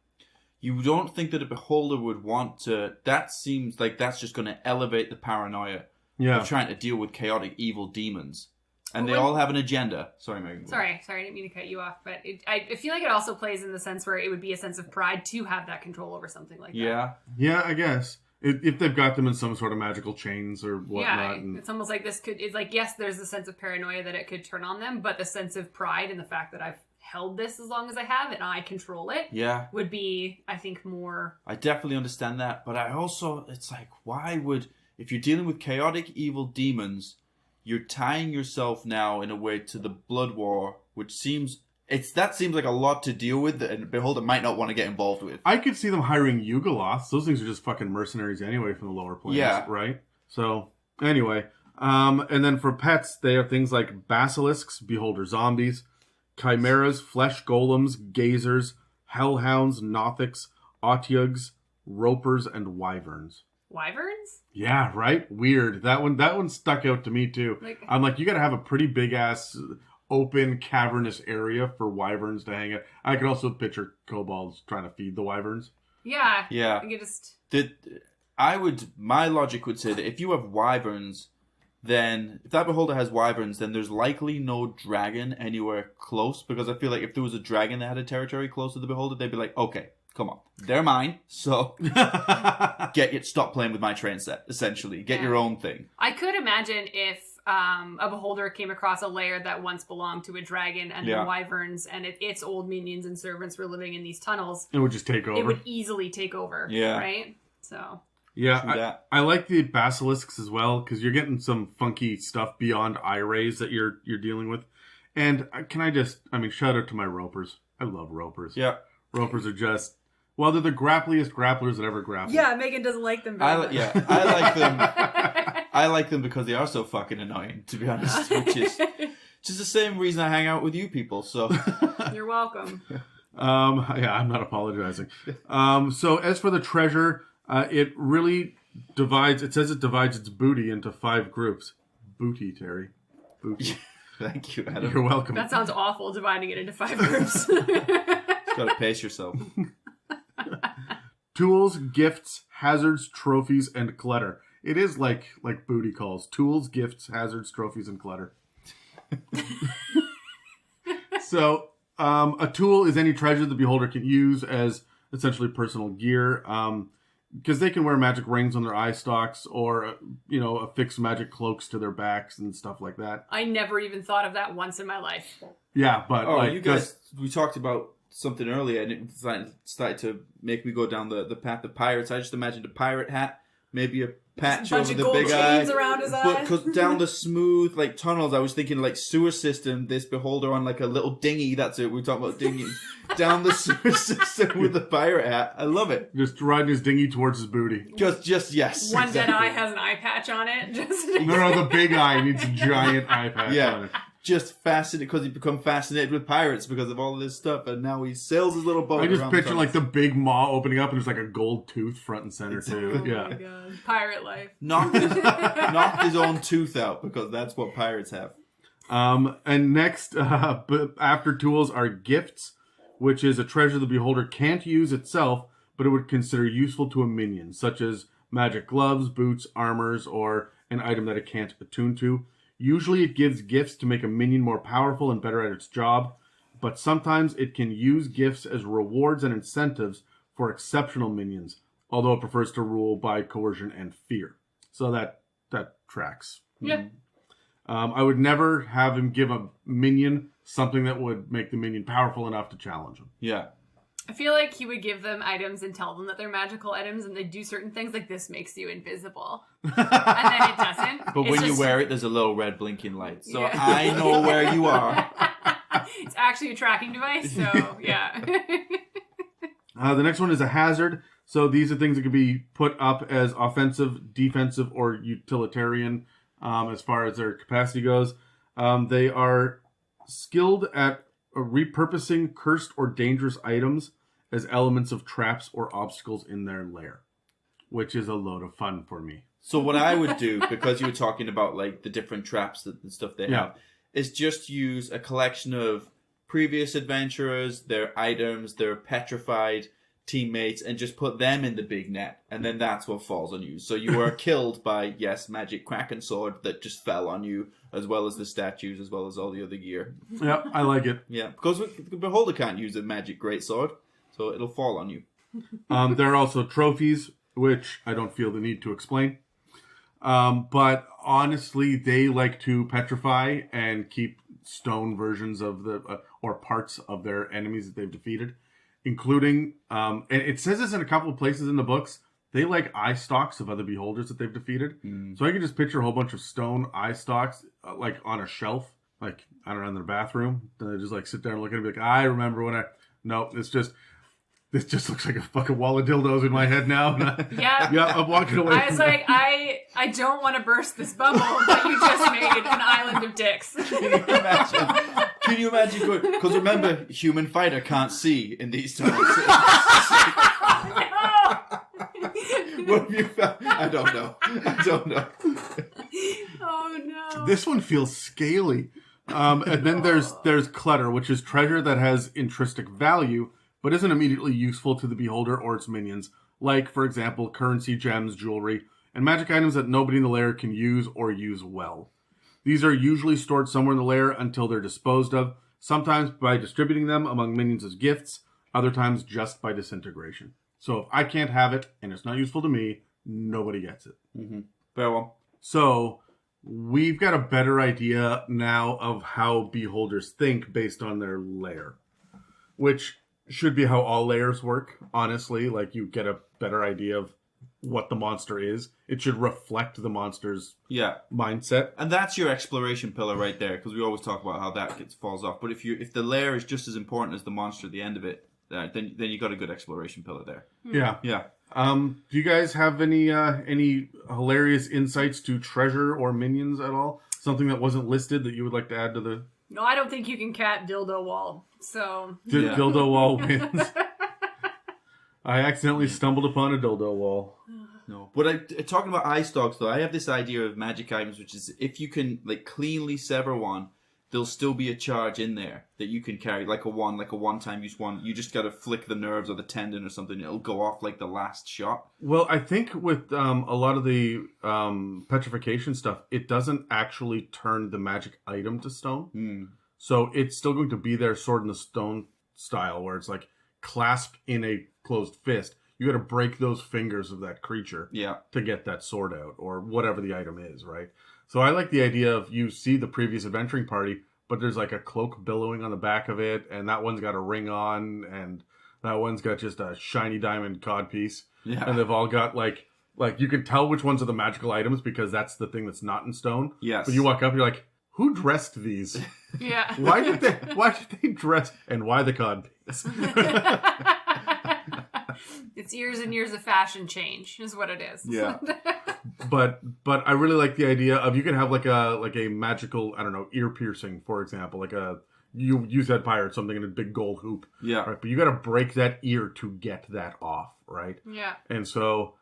You don't think that a beholder would want to... That seems like that's just going to elevate the paranoia Yeah. of trying to deal with chaotic evil demons. And they Well, all have an agenda. Sorry, Megan. Sorry, I didn't mean to cut you off, but I feel like it also plays in the sense where it would be a sense of pride to have that control over something like that. Yeah. Yeah, I guess. If they've got them in some sort of magical chains or whatnot. Yeah, it's almost like it's like, yes, there's a sense of paranoia that it could turn on them, but the sense of pride in the fact that I've held this as long as I have and I control it Yeah. would be, I think, more... I definitely understand that. But I also... It's like, why would... If you're dealing with chaotic evil demons, you're tying yourself now in a way to the blood war, which seems... That seems like a lot to deal with, and Beholder might not want to get involved with. I could see them hiring Yugoloths. Those things are just fucking mercenaries anyway from the lower planes, Yeah. right? So, anyway. And then for pets, they have things like basilisks, beholder zombies, chimeras, flesh golems, gazers, hellhounds, nothics, otyugs, ropers, and wyverns. Wyverns? Yeah, right? Weird. That one stuck out to me, too. I'm like, you gotta have a pretty big-ass... open cavernous area for wyverns to hang out. I could also picture kobolds trying to feed the wyverns. Yeah. Yeah. I could just... My logic would say that if you have wyverns, then if that beholder has wyverns, then there's likely no dragon anywhere close, because I feel like if there was a dragon that had a territory close to the beholder, they'd be like, okay, come on, they're mine, so stop playing with my train set, essentially. Get your own thing. I could imagine if a beholder came across a lair that once belonged to a dragon and the wyverns and its old minions and servants were living in these tunnels. It would just take over. It would easily take over. Yeah. Right? So... Yeah, I like the basilisks as well, because you're getting some funky stuff beyond eye rays that you're dealing with. And shout out to my ropers. I love ropers. Yeah. Ropers are just, they're the grappliest grapplers that ever grappled. Yeah, Megan doesn't like them very much. I like them. I like them because they are so fucking annoying, to be honest, which is just the same reason I hang out with you people, so. You're welcome. I'm not apologizing. So as for the treasure, it really divides its booty into 5 groups. Booty, Terry. Booty. Thank you, Adam. You're welcome. That sounds awful, dividing it into 5 groups. Just gotta pace yourself. Tools, gifts, hazards, trophies, and clutter. It is like booty calls. Tools, gifts, hazards, trophies, and clutter. So, a tool is any treasure the beholder can use as essentially personal gear. Because they can wear magic rings on their eye stalks or, affix magic cloaks to their backs and stuff like that. I never even thought of that once in my life. Yeah, but you guys, we talked about something earlier and it started to make me go down the path of pirates. I just imagined a pirate hat, maybe a patch over the big eye. Around his But eyes. because down the smooth tunnels, I was thinking sewer system. This beholder on a little dinghy. That's it. We talk about dinghies down the sewer system with the pirate hat. I love it. Just riding his dinghy towards his booty. Just yes. One exactly. dead eye has an eye patch on it. No, the big eye needs a giant eye patch on it. Just fascinated because he become fascinated with pirates because of all of this stuff, and now he sails his little boat. I just around picture the the big maw opening up and there's a gold tooth front and center too. Oh Yeah. my god. Pirate life. knocked his own tooth out because that's what pirates have. And next, after tools are gifts, which is a treasure the beholder can't use itself, but it would consider useful to a minion, such as magic gloves, boots, armors, or an item that it can't attune to. Usually it gives gifts to make a minion more powerful and better at its job, but sometimes it can use gifts as rewards and incentives for exceptional minions, although it prefers to rule by coercion and fear. So that tracks. Yeah. I would never have him give a minion something that would make the minion powerful enough to challenge him. Yeah. I feel like he would give them items and tell them that they're magical items and they do certain things like this makes you invisible. And then it doesn't. But It's when you just- wear it, there's a little red blinking light. So Yeah. I know where you are. It's actually a tracking device, so yeah. The next one is a hazard. So these are things that can be put up as offensive, defensive, or utilitarian as far as their capacity goes. They are skilled at repurposing cursed or dangerous items as elements of traps or obstacles in their lair, which is a load of fun for me. So what I would do, because you were talking about the different traps and stuff they have, is just use a collection of previous adventurers, their items, their petrified teammates, and just put them in the big net, and then that's what falls on you. So you were killed by, magic kraken sword that just fell on you, as well as the statues, as well as all the other gear. Yeah, I like it. Yeah, because the beholder can't use a magic greatsword, so it'll fall on you. There are also trophies, which I don't feel the need to explain. But honestly, they like to petrify and keep stone versions of or parts of their enemies that they've defeated, including, and it says this in a couple of places in the books, they like eye stalks of other beholders that they've defeated. So I can just picture a whole bunch of stone eye stalks, on a shelf, I don't know, in their bathroom. And they just sit there and look at it and be like, I remember when this just looks like a fucking wall of dildos in my head now. Yeah. Yeah, I'm walking away. I was like, I don't want to burst this bubble, but you just made an island of dicks. Can you imagine? Because remember, human fighter can't see in these tunnels. What have you found? I don't know. Oh no. This one feels scaly. And then there's clutter, which is treasure that has intrinsic value, but isn't immediately useful to the beholder or its minions. Like, for example, currency, gems, jewelry, and magic items that nobody in the lair can use or use well. These are usually stored somewhere in the lair until they're disposed of, sometimes by distributing them among minions as gifts, other times just by disintegration. So if I can't have it, and it's not useful to me, nobody gets it. Mm-hmm. Very well. So we've got a better idea now of how beholders think based on their lair, which should be how all layers work, honestly. You get a better idea of what the monster is. It should reflect the monster's Yeah. mindset. And that's your exploration pillar right there, because we always talk about how that falls off. But if the lair is just as important as the monster at the end of it, then you got a good exploration pillar there. Yeah. Yeah. Do you guys have any hilarious insights to treasure or minions at all? Something that wasn't listed that you would like to add to the No, I don't think you can cat dildo wall. So dildo wall wins? I accidentally stumbled upon a dildo wall. No. But talking about eye stalks, though, I have this idea of magic items, which is if you can like cleanly sever one, there'll still be a charge in there that you can carry, like a one-time use one. You just got to flick the nerves or the tendon or something. It'll go off like the last shot. Well, I think with a lot of the petrification stuff, it doesn't actually turn the magic item to stone. So it's still going to be there, sword in the stone style, where it's like clasped in a closed fist. You got to break those fingers of that creature to get that sword out, or whatever the item is, right? So I like the idea of you see the previous adventuring party, but there's like a cloak billowing on the back of it, and that one's got a ring on, and that one's got just a shiny diamond codpiece. Yeah. And they've all got like you can tell which ones are the magical items because that's the thing that's not in stone. Yes. But you walk up, you're like, who dressed these? Yeah. Why did they dress, and why the codpiece? It's years and years of fashion change is what it is. Yeah. But I really like the idea of you can have like a magical, I don't know, ear piercing, for example, like you said pirate, something in a big gold hoop. Yeah. Right. But you got to break that ear to get that off, right? Yeah. And so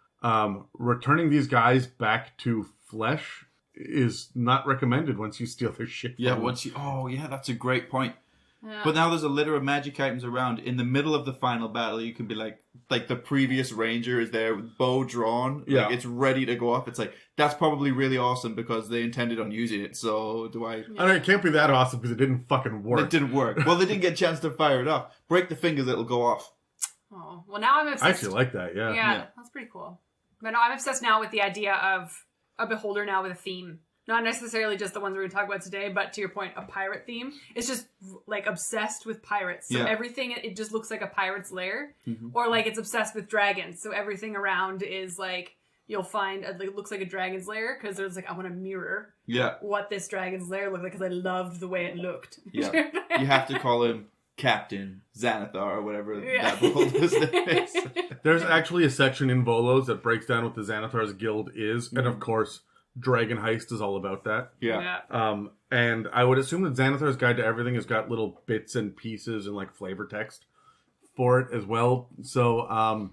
returning these guys back to flesh is not recommended once you steal their shit. Yeah. That's a great point. Yeah. But now there's a litter of magic items around. In the middle of the final battle, you can be like the previous ranger is there with bow drawn. Yeah. Like, it's ready to go off. It's like, that's probably really awesome because they intended on using it. So do I... I mean, it can't be that awesome because it didn't fucking work. It didn't work. Well, they didn't get a chance to fire it off. Break the fingers, it'll go off. Oh, well, now I'm obsessed. I actually like that, Yeah, that's pretty cool. But no, I'm obsessed now with the idea of a beholder now with a theme. Not necessarily just the ones we're going to talk about today, but to your point, a pirate theme. It's just like obsessed with pirates. So everything, it just looks like a pirate's lair. Mm-hmm. Or like it's obsessed with dragons. So everything around is like, you'll find, it looks like a dragon's lair because there's like, I want to mirror what this dragon's lair looked like because I loved the way it looked. Yeah. You have to call him Captain Xanathar or whatever that beholder's name is. There's actually a section in Volos that breaks down what the Xanathar's guild is. Mm-hmm. And of course... Dragon Heist is all about that. Yeah. And I would assume that Xanathar's Guide to Everything has got little bits and pieces and like flavor text for it as well. So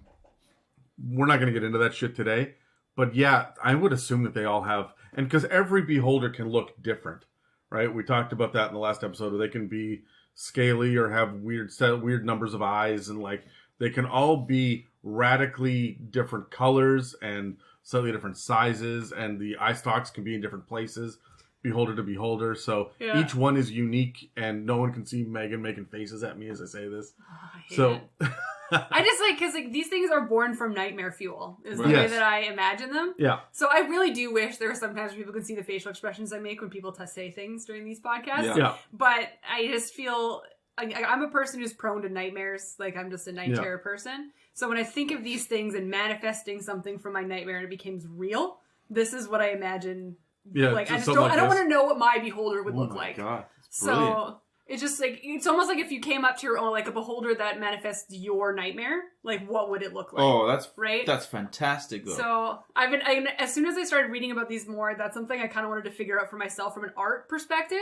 we're not going to get into that shit today. But yeah, I would assume that they all have, and because every beholder can look different, right? We talked about that in the last episode. Where they can be scaly or have weird numbers of eyes, and like they can all be radically different colors and slightly different sizes, and the eye stalks can be in different places, beholder to beholder. So each one is unique, and no one can see Megan making faces at me as I say this. I just like, because like, these things are born from nightmare fuel, is the way that I imagine them. Yeah. So I really do wish there were sometimes where people can see the facial expressions I make when people say things during these podcasts. Yeah. But I just feel, I'm a person who's prone to nightmares. Like, I'm just a night terror person. So when I think of these things and manifesting something from my nightmare and it becomes real, this is what I imagine. Yeah, like I don't want to know what my beholder would look like. God, so it's just like, it's almost like if you came up to your own, like a beholder that manifests your nightmare, like what would it look like? Oh, that's right. That's fantastic though. So as soon as I started reading about these more, that's something I kind of wanted to figure out for myself from an art perspective.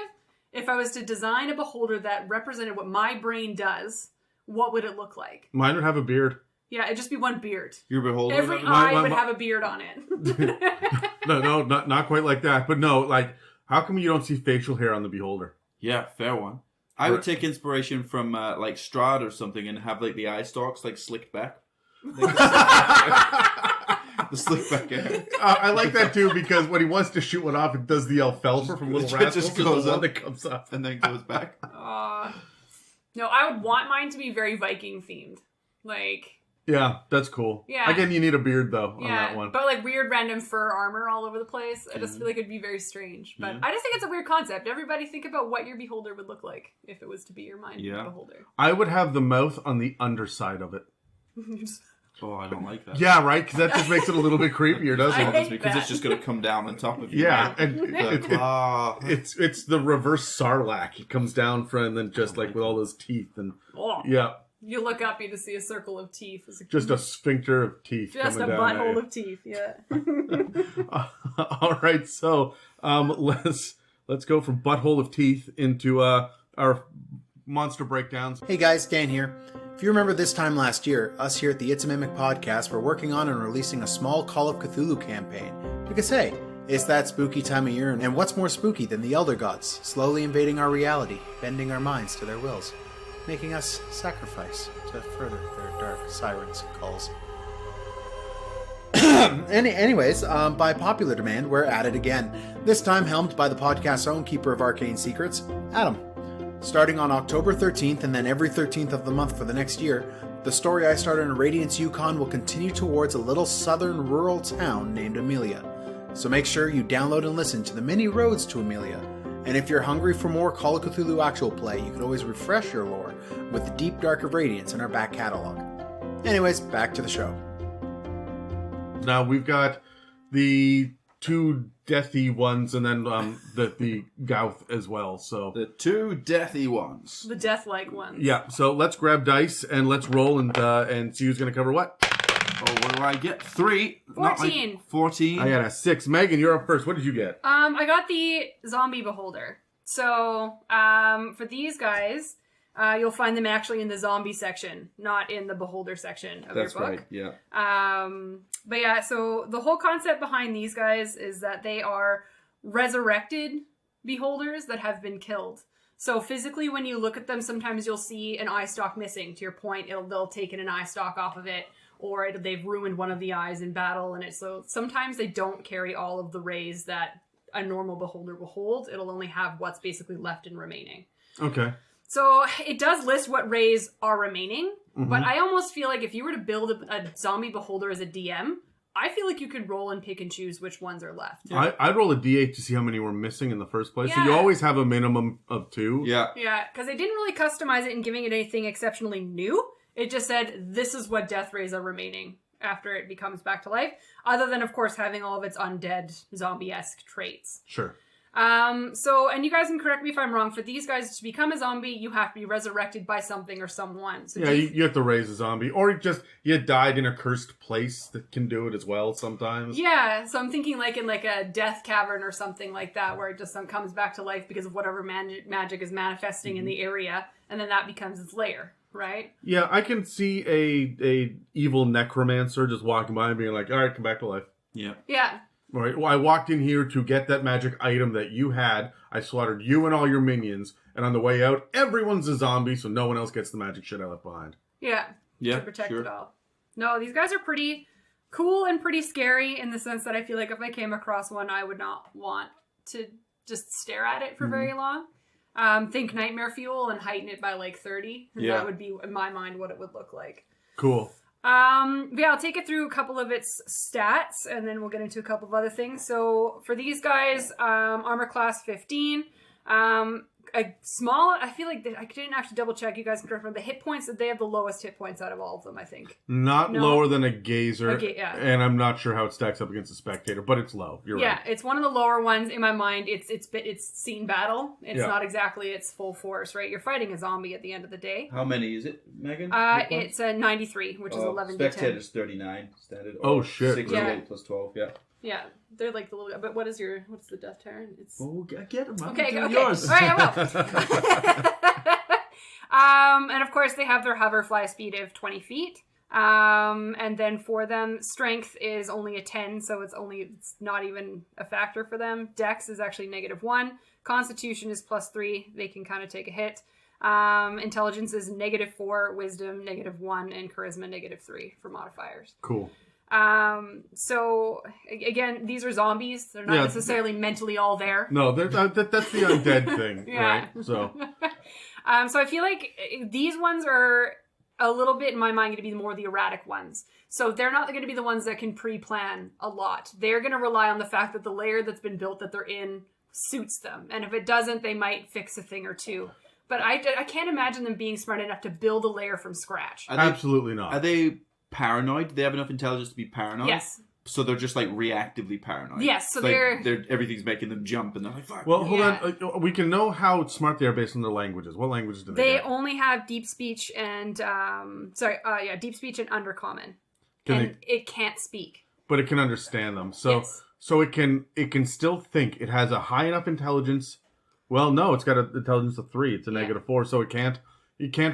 If I was to design a beholder that represented what my brain does, what would it look like? Mine would have a beard. Yeah, it'd just be one beard. Your beholder? Every eye would have a beard on it. No, not quite like that. But no, like, how come you don't see facial hair on the beholder? Yeah, fair one. I would take inspiration from, like, Strahd or something and have, like, the eye stalks, like, slicked back. The slicked back hair. I like that, too, because when he wants to shoot one off, it does the Elfelfer from Little Rascals. It just goes up that comes up. And then goes back. No, I would want mine to be very Viking-themed. Like... Yeah, that's cool. Yeah. Again, you need a beard, though, on that one. But, like, weird random fur armor all over the place. I just feel like it'd be very strange. But I just think it's a weird concept. Everybody think about what your beholder would look like if it was to be your mind beholder. I would have the mouth on the underside of it. Oh, I don't like that. Yeah, right? Because that just makes it a little bit creepier, doesn't I it? hate Because that. it's just going to come down on top of you. Yeah, and It's it's the reverse Sarlacc. It comes down from and then just like with all those teeth and Oh. yeah, You look up, you just see a circle of teeth. just a sphincter of teeth. Just a coming down at butthole you. of teeth. Yeah. All right, so let's go from butthole of teeth into our monster breakdowns. Hey guys, Dan here. If you remember this time last year, us here at the It's a Mimic podcast were working on and releasing a small Call of Cthulhu campaign. Because hey, it's that spooky time of year, and what's more spooky than the Elder Gods slowly invading our reality, bending our minds to their wills, making us sacrifice to further their dark sirens' calls. Anyways, by popular demand, we're at it again. This time helmed by the podcast's own keeper of arcane secrets, Adam. Starting on October 13th and then every 13th of the month for the next year, the story I started in Radiance, Yukon will continue towards a little southern rural town named Amelia. So make sure you download and listen to the many roads to Amelia. And if you're hungry for more Call of Cthulhu actual play, you can always refresh your lore with the Deep Dark of Radiance in our back catalog. Anyways, back to the show. Now we've got the two deathy ones and then the Gauth as well. So the two deathy ones. The death-like ones. yeah, so let's grab dice and let's roll and see who's going to cover what. Oh, what do I get? 3. 14. 14. I got a 6. Megan, you're up first. What did you get? I got the zombie beholder. So, for these guys, you'll find them actually in the zombie section, not in the beholder section of That's your book. right, yeah. But yeah, so the whole concept behind these guys is that they are resurrected beholders that have been killed. So physically, when you look at them, sometimes you'll see an eye stalk missing. To your point, they'll taken an eye stalk off of it, or they've ruined one of the eyes in battle, and so sometimes they don't carry all of the rays that a normal beholder will hold. It'll only have what's basically left and remaining. Okay. So it does list what rays are remaining, but I almost feel like if you were to build a zombie beholder as a DM, I feel like you could roll and pick and choose which ones are left. I'd roll a d8 to see how many were missing in the first place. So you Yeah. always have a minimum of 2. Yeah. Yeah, because they didn't really customize it in giving it anything exceptionally new. It just said, this is what death rays are remaining after it becomes back to life, other than, of course, having all of its undead, zombie-esque traits. Sure. And you guys can correct me if I'm wrong, for these guys to become a zombie, you have to be resurrected by something or someone. So Yeah, you have to raise a zombie. Or you died in a cursed place that can do it as well sometimes. Yeah, so I'm thinking like in like a death cavern or something like that, where it just comes back to life because of whatever magic is manifesting in the area, and then that becomes its lair, right? Yeah, I can see a evil necromancer just walking by and being like, all right, come back to life. Yeah. Yeah. All right, well, I walked in here to get that magic item that you had. I slaughtered you and all your minions. And on the way out, everyone's a zombie, so no one else gets the magic shit I left behind. Yeah. Yeah, To protect sure. it all. No, these guys are pretty cool and pretty scary in the sense that I feel like if I came across one, I would not want to just stare at it for very long. Think nightmare fuel and heighten it by like 30. And Yeah. that would be, in my mind, what it would look like. Cool. Yeah, I'll take it through a couple of its stats, and then we'll get into a couple of other things. So for these guys, armor class 15. A small, I feel like I didn't actually double check. You guys can correct me. The hit points, that they have the lowest hit points out of all of them, I think. Not No. lower than a gazer. Okay, yeah. And I'm not sure how it stacks up against a spectator, but it's low. You're Yeah, right. it's one of the lower ones in my mind. It's seen battle. It's Yeah. not exactly its full force, right? You're fighting a zombie at the end of the day. How many is it, Megan? It's a 93, which is 11 d10. Spectators 39 standard. Oh, shit. 6 Yeah. plus 12, yeah. Yeah, they're like the little. But what's the Death Tyrant? It's Oh, I get them. okay. Yours. All right, I will. And of course, they have their hover fly speed of 20 feet. And then for them, strength is only a 10, so it's not even a factor for them. Dex is actually -1. Constitution is +3. They can kind of take a hit. Intelligence is -4, wisdom -1, and charisma -3 for modifiers. Cool. So again, these are zombies. They're not Yeah. necessarily mentally all there. No, that's the undead thing, Yeah. right? So, So I feel like these ones are a little bit, in my mind, going to be more the erratic ones. So they're not going to be the ones that can pre-plan a lot. They're going to rely on the fact that the layer that's been built that they're in suits them. And if it doesn't, they might fix a thing or two. But I can't imagine them being smart enough to build a layer from scratch. absolutely not. Are they paranoid. They have enough intelligence to be paranoid. Yes. So they're just like reactively paranoid. Yes, so It's like they're everything's making them jump, and they're like, "Fuck." Well, hold Yeah. on. We can know how smart they are based on their languages. What languages do they They get? only have deep speech and deep speech and undercommon, Can and it can't speak. But it can understand them. So Yes. so it can still think. It has a high enough intelligence. Well, no, it's got an intelligence of 3. It's a negative 4, so it can't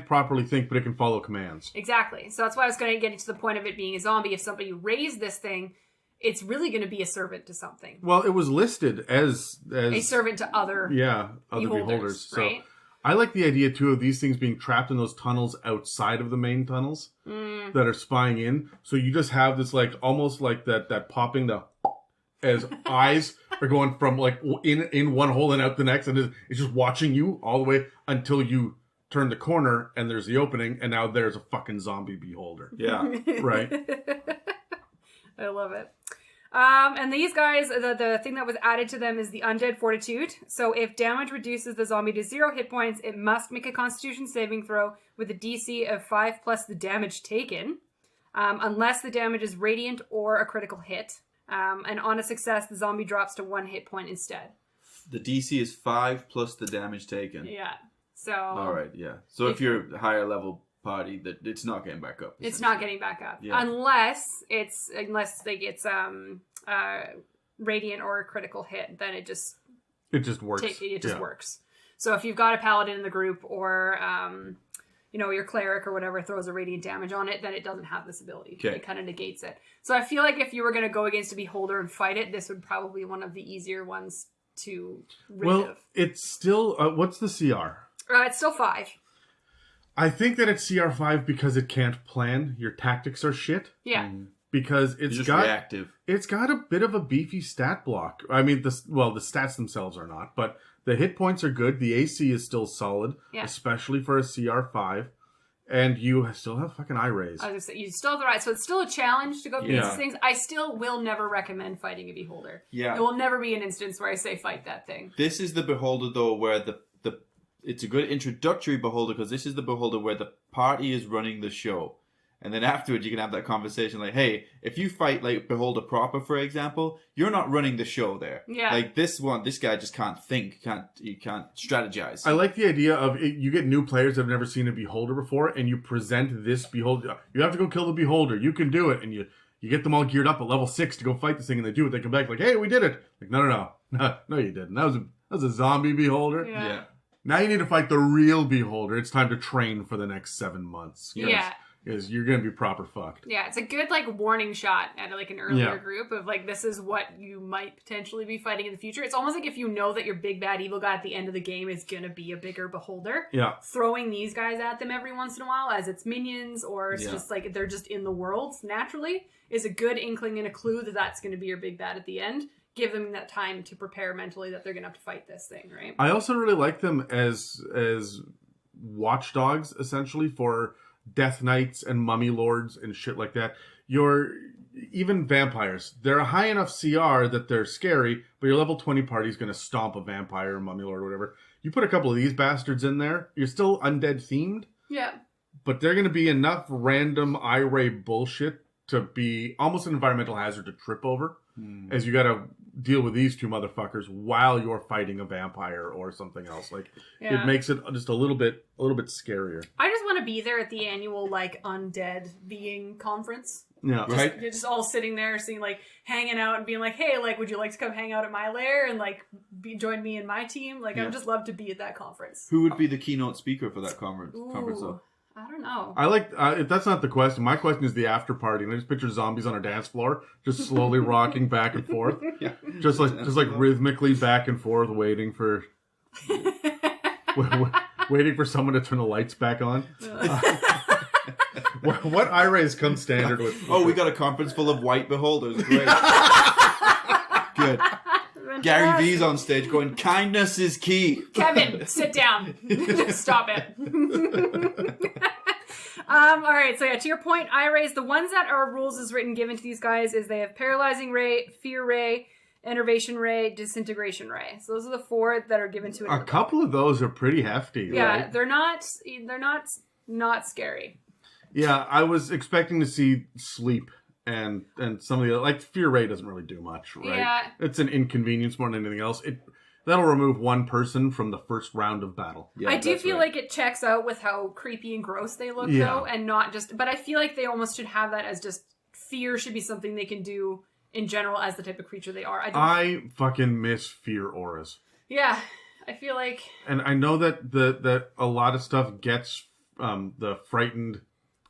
properly think, but it can follow commands. Exactly. So that's why I was going to get to the point of it being a zombie. If somebody raised this thing, it's really going to be a servant to something. Well, it was listed as A servant to other other beholders. So right? I like the idea too of these things being trapped in those tunnels outside of the main tunnels that are spying in. So you just have this like almost like that popping as eyes are going from like in one hole and out the next, and it's just watching you all the way until you turn the corner and there's the opening, and now there's a fucking zombie beholder. Yeah. Right. I love it. And these guys, the thing that was added to them is the undead fortitude. So if damage reduces the zombie to 0 hit points, it must make a constitution saving throw with a DC of 5 plus the damage taken, unless the damage is radiant or a critical hit. And on a success, the zombie drops to 1 hit point instead. The DC is 5 plus the damage taken. Yeah. So All right. Yeah. So if you're a higher level party, that it's not getting back up. it's not getting back up Yeah. unless it's radiant or a critical hit. Then it just works. works. So if you've got a paladin in the group or your cleric or whatever throws a radiant damage on it, then it doesn't have this ability. Okay. It kind of negates it. So I feel like if you were going to go against a beholder and fight it, this would probably be one of the easier ones to rid of. It's still what's the CR? It's still 5. I think that it's CR5 because it can't plan. Your tactics are shit. Yeah. Because It's just reactive. It's got a bit of a beefy stat block. I mean, the stats themselves are not, but the hit points are good. The AC is still solid, especially for a CR5. And you still have fucking eye raise. I was gonna say, you still have the right, so it's still a challenge to go through Yeah. these things. I still will never recommend fighting a beholder. Yeah. There will never be an instance where I say fight that thing. This is the beholder though, where the it's a good introductory beholder because this is the beholder where the party is running the show, and then afterwards you can have that conversation like, hey, if you fight like beholder proper, for example, you're not running the show there. Yeah. Like this guy just can't think, you can't strategize. I like the idea of you get new players that have never seen a beholder before, and you present this beholder. You have to go kill the beholder. You can do it, and you get them all geared up at level 6 to go fight this thing, and they do it. They come back like, hey, we did it. Like, no, you didn't. That was a zombie beholder. Yeah. Now you need to fight the real beholder. It's time to train for the next 7 months. Yeah. Because you're going to be proper fucked. Yeah, it's a good warning shot at an earlier Yeah. group of this is what you might potentially be fighting in the future. It's almost like if you know that your big bad evil guy at the end of the game is gonna be a bigger beholder. Yeah. Throwing these guys at them every once in a while as it's minions or it's Yeah. just they're just in the world naturally is a good inkling and a clue that that's gonna be your big bad at the end. Give them that time to prepare mentally that they're gonna have to fight this thing, right? I also really like them as watchdogs, essentially, for death knights and mummy lords and shit like that. Even vampires, they're a high enough CR that they're scary, but your level 20 party is going to stomp a vampire or mummy lord or whatever. You put a couple of these bastards in there, you're still undead themed, Yeah. but they're going to be enough random eye-ray bullshit to be almost an environmental hazard to trip over, as you got to deal with these two motherfuckers while you're fighting a vampire or something else. Yeah. It makes it just a little bit scarier. I just want to be there at the annual undead being conference. Yeah, Right. You're just all sitting there, seeing hanging out and being like, "Hey, would you like to come hang out at my lair and join me in my team?" I would just love to be at that conference. Who would be the keynote speaker for that conference? Ooh, I don't know. I like. If that's not the question, my question is the after party. And I just picture zombies on a dance floor, just slowly rocking back and forth, Yeah. just rhythmically back and forth, waiting for waiting for someone to turn the lights back on. What eye-rays come standard with? Oh, we got a conference full of white beholders. Great. Good. Gary V's on stage going, kindness is key. Kevin, sit down. Stop it. All right, so to your point, eye rays, the ones that are rules as written given to these guys is they have paralyzing ray, fear ray, enervation ray, disintegration ray. So those are the 4 that are given to it. A couple of those are pretty hefty. Yeah, right? they're not scary. Yeah, I was expecting to see sleep and some of the like fear ray doesn't really do much, right? Yeah. It's an inconvenience more than anything else. That'll remove one person from the first round of battle. Yeah, I do that's feel right. like it checks out with how creepy and gross they look, Yeah. though, and not just. But I feel like they almost should have that as just fear should be something they can do in general as the type of creature they are. I fucking miss fear auras. Yeah, I feel like. And I know that that a lot of stuff gets the frightened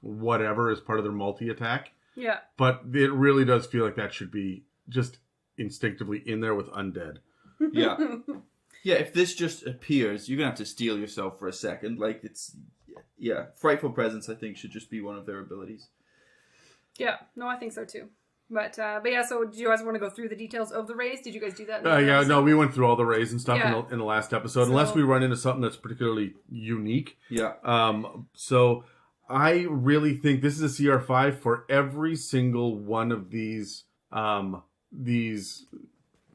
whatever as part of their multi-attack, Yeah. but it really does feel like that should be just instinctively in there with undead. Yeah. Yeah, if this just appears, you're going to have to steel yourself for a second. Like, it's... Yeah, Frightful Presence, I think, should just be one of their abilities. Yeah, no, I think so too. But yeah, so do you guys want to go through the details of the raise? Did you guys do that? In the Yeah, episode? no, we went through all the rays and stuff Yeah. in the last episode, So- unless we run into something that's particularly unique. Yeah. So I really think this is a CR5 for every single one of these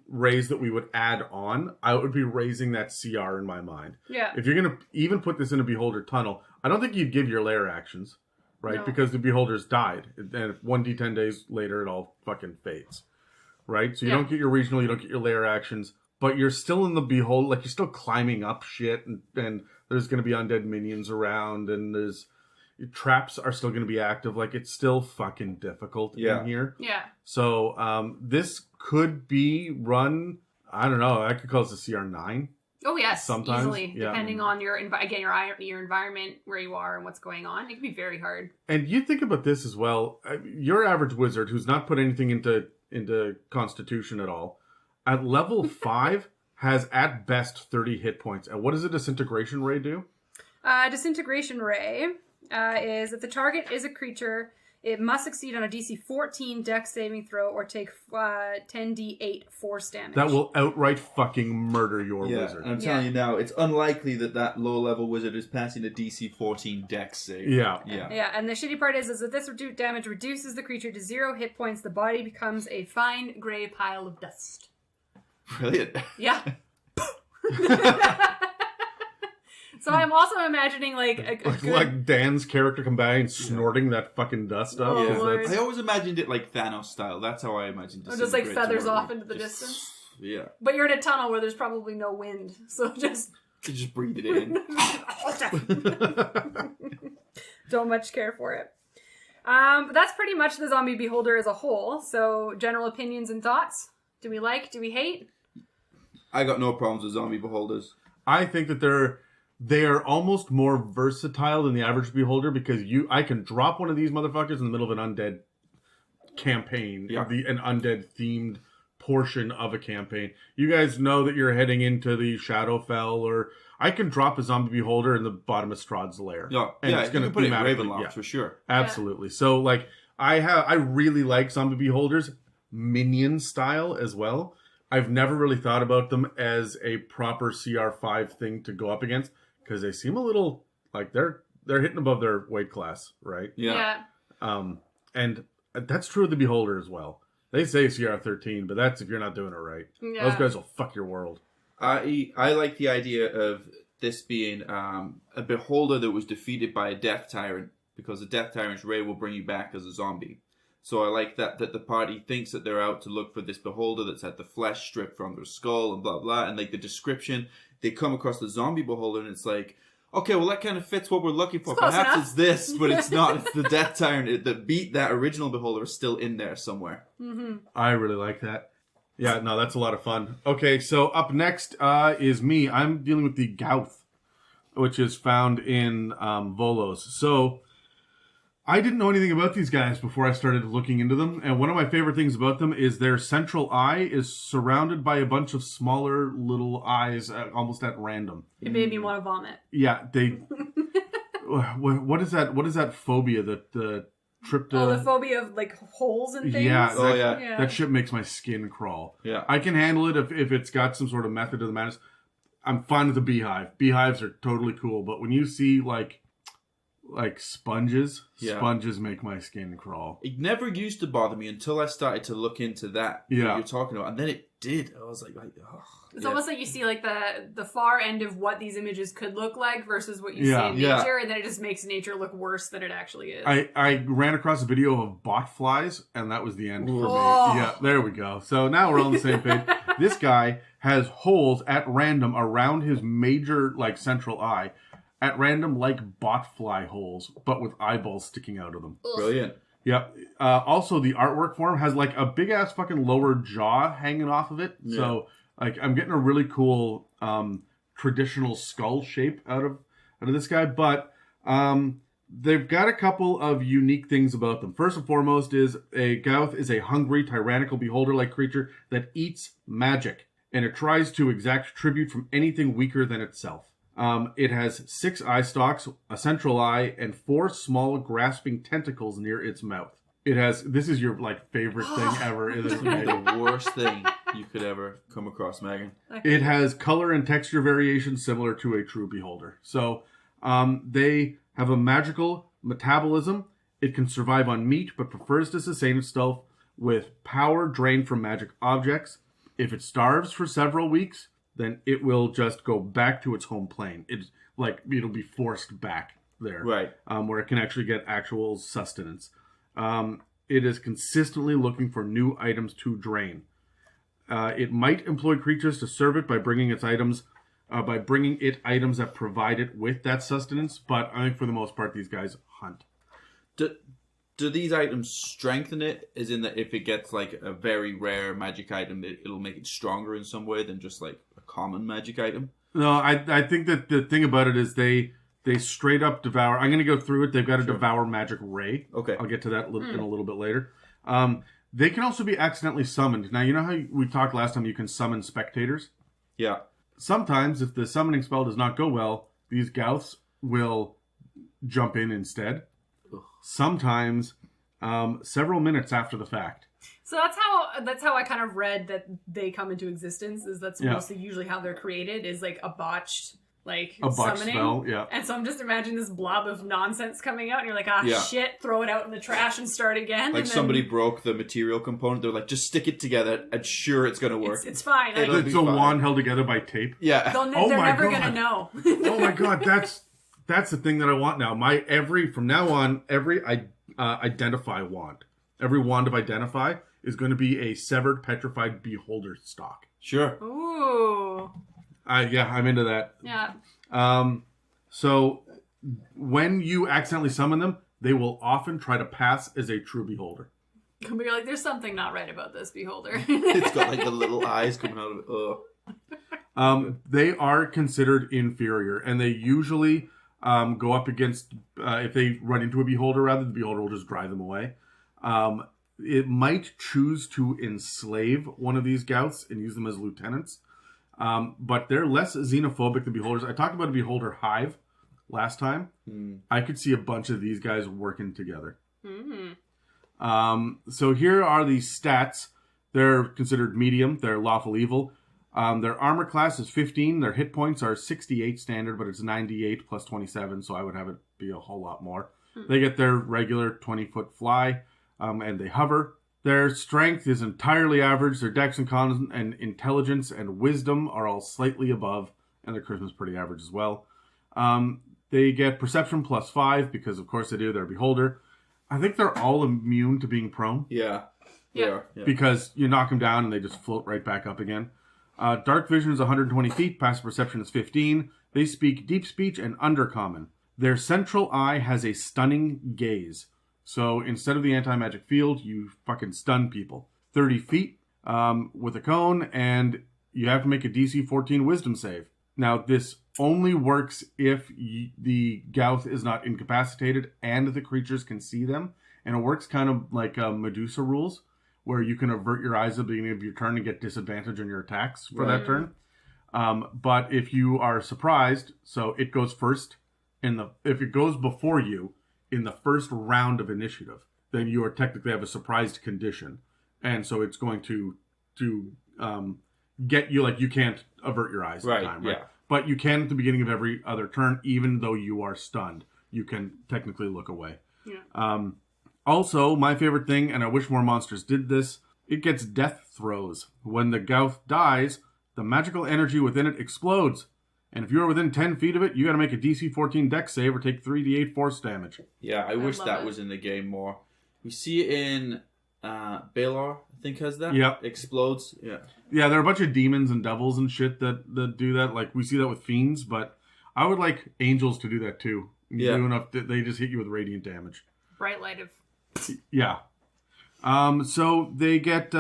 rays that we would add on. I would be raising that CR in my mind. Yeah. If you're going to even put this in a Beholder tunnel, I don't think you'd give your lair actions, right? No. Because the Beholders died. And if 1d10 days later, it all fucking fades, right? So you Yeah. don't get your regional, you don't get your lair actions, but you're still in the Behold, like you're still climbing up shit, and there's going to be undead minions around, and there's traps are still going to be active. Like, it's still fucking difficult in here. Yeah. So this could be run, I don't know, I could call this a CR9. Oh yes, Sometimes, easily, yeah. depending on your your environment, where you are, and what's going on. It can be very hard. And you think about this as well. Your average wizard who's not put anything into Constitution at all, at level 5 has at best 30 hit points. And what does a Disintegration Ray do? Disintegration Ray is if the target is a creature, it must succeed on a DC 14 Dex saving throw or take 10d8 force damage. That will outright fucking murder your Yeah, wizard. and I'm telling you now, it's unlikely that low-level wizard is passing a DC 14 Dex save. Yeah. Yeah, and the shitty part is that this damage reduces the creature to 0 hit points. The body becomes a fine gray pile of dust. Brilliant. Yeah. So I'm also imagining like a good... Like Dan's character come by and snorting that fucking dust up. Oh, 'cause Lord. that's- I always imagined it like Thanos style. That's how I imagined it. Or just like feathers off into the distance. Yeah. But you're in a tunnel where there's probably no wind, so just You just breathe it in. don't much care for it. But that's pretty much the Zombie Beholder as a whole. So general opinions and thoughts. Do we like? Do we hate? I got no problems with zombie beholders. I think that they are almost more versatile than the average Beholder because I can drop one of these motherfuckers in the middle of an undead campaign, Yeah. an undead themed portion of a campaign. You guys know that you're heading into the Shadowfell, or I can drop a Zombie Beholder in the bottom of Strahd's lair. Yeah, And yeah, it's you gonna can put it in thematically- Ravenloft yeah. for sure. Absolutely. So like I really like Zombie Beholders minion style as well. I've never really thought about them as a proper CR5 thing to go up against because they seem a little like they're hitting above their weight class, right? Yeah. And that's true of the Beholder as well. They say CR13, but that's if you're not doing it right. Yeah. Those guys will fuck your world. I like the idea of this being a beholder that was defeated by a death tyrant, because the death tyrant's ray will bring you back as a zombie. So I like that the party thinks that they're out to look for this beholder that's had the flesh stripped from their skull and blah blah, and like the description, they come across the zombie beholder and it's like, okay, well that kind of fits what we're looking for. It's close Perhaps enough. it's this, but it's not. It's the death tyrant that beat that original beholder is still in there somewhere. Mm-hmm. I really like that. Yeah, no, that's a lot of fun. Okay, so up next is me. I'm dealing with the Gauth, which is found in Volos. So I didn't know anything about these guys before I started looking into them. And one of my favorite things about them is their central eye is surrounded by a bunch of smaller little eyes almost at random. It made me want to vomit. Yeah, they... what is that? What is that phobia that the trypto... Oh, the phobia of like holes and things. Yeah, Oh, yeah. Yeah. that shit makes my skin crawl. Yeah. I can handle it if it's got some sort of method to the madness. I'm fine with the beehive. Beehives are totally cool, but when you see like like sponges. Yeah. Sponges make my skin crawl. It never used to bother me until I started to look into that. Yeah. What you're talking about, and then it did. I was like, oh. It's almost like you see like the far end of what these images could look like versus what you Yeah. see in Yeah. nature, and then it just makes nature look worse than it actually is. I ran across a video of bot flies, and that was the end for me. Oh. Yeah, there we go. So now we're on the same page. This guy has holes at random around his major, like, central eye, at random, like bot fly holes, but with eyeballs sticking out of them. Brilliant. Yeah. Also, the artwork for him has, like, a big-ass fucking lower jaw hanging off of it. Yeah. So, like, I'm getting a really cool traditional skull shape out of this guy, but they've got a couple of unique things about them. First and foremost is a Gauth is a hungry, tyrannical beholder-like creature that eats magic, and it tries to exact tribute from anything weaker than itself. It has 6 eye stalks, a central eye, and 4 small grasping tentacles near its mouth. It has, this is your, like, favorite thing ever, isn't it? The worst thing you could ever come across, Megan. It has color and texture variations similar to a true beholder. So, they have a magical metabolism. It can survive on meat, but prefers to sustain itself with power drained from magic objects. If it starves for several weeks, then it will just go back to its home plane. It's like, it'll be forced back there. Right. Where it can actually get actual sustenance. It is consistently looking for new items to drain. It might employ creatures to serve it by bringing it items that provide it with that sustenance. But I think for the most part, these guys hunt. Do these items strengthen it? As in that if it gets like a very rare magic item, it'll make it stronger in some way than just like a common magic item? No, I think that the thing about it is they straight up devour. I'm going to go through it. They've got a devour magic ray. Okay. I'll get to that in a little bit later. They can also be accidentally summoned. Now, you know how we talked last time you can summon spectators? Yeah. Sometimes, if the summoning spell does not go well, these Gauths will jump in instead. Sometimes, several minutes after the fact. So that's how I kind of read that they come into existence. Is that's mostly usually how they're created is like a botched summoning. Spell, yeah. And so I'm just imagining this blob of nonsense coming out, and you're like, Yeah. shit, throw it out in the trash and start again. Like and then somebody broke the material component. They're like, just stick it together and sure it's going to work. It's fine. Like, It'll be It's a fine. wand held together by tape. Yeah. Oh they're my never God. gonna know. Oh my god, that's the thing that I want now. From now on, every identify wand, every wand of identify is going to be a severed petrified beholder stock. Sure. Ooh. Yeah, I'm into that. Yeah. So when you accidentally summon them, they will often try to pass as a true beholder. But you're like, there's something not right about this beholder. It's got like the little eyes coming out of it. They are considered inferior, and they usually go up against, if they run into a beholder, rather, the beholder will just drive them away. It might choose to enslave one of these Gauths and use them as lieutenants, but they're less xenophobic than beholders. I talked about a beholder hive last time. I could see a bunch of these guys working together. So here are the stats. They're considered medium. They're lawful evil. Their armor class is 15. Their hit points are 68 standard, but it's 98 plus 27, so I would have it be a whole lot more. They get their regular 20-foot fly, and they hover. Their strength is entirely average. Their dex and con and intelligence and wisdom are all slightly above, and their charisma is pretty average as well. They get perception plus 5, because of course they do. They're a beholder. I think they're all immune to being prone. Yeah. Yeah. They are. Yeah. Because you knock them down and they just float right back up again. Dark vision is 120 feet. Passive perception is 15. They speak deep speech and undercommon. Their central eye has a stunning gaze. So instead of the anti-magic field, you fucking stun people. 30 feet with a cone, and you have to make a DC 14 wisdom save. Now, this only works if the Gauth is not incapacitated and the creatures can see them. And it works kind of like Medusa rules, where you can avert your eyes at the beginning of your turn and get disadvantage on your attacks for that turn. But if you are surprised, so it goes first if it goes before you in the first round of initiative, then you are technically have a surprised condition, and so it's going to get you, like, you can't avert your eyes at the time, right? Yeah. But you can at the beginning of every other turn, even though you are stunned. you can technically look away. Yeah. Also, my favorite thing, and I wish more monsters did this, it gets death throws. When the Gauth dies, the magical energy within it explodes. And if you're within 10 feet of it, you got to make a DC 14 dex save or take 3d8 force damage. Yeah, I wish love that it. was in the game more. We see it in Baylor, I think, has that. Yep. Explodes. Yeah. Yeah, there are a bunch of demons and devils and shit that do that. Like, we see that with fiends, but I would like angels to do that too. Yeah. Do enough that they just hit you with radiant damage. Bright light of. Yeah. So they get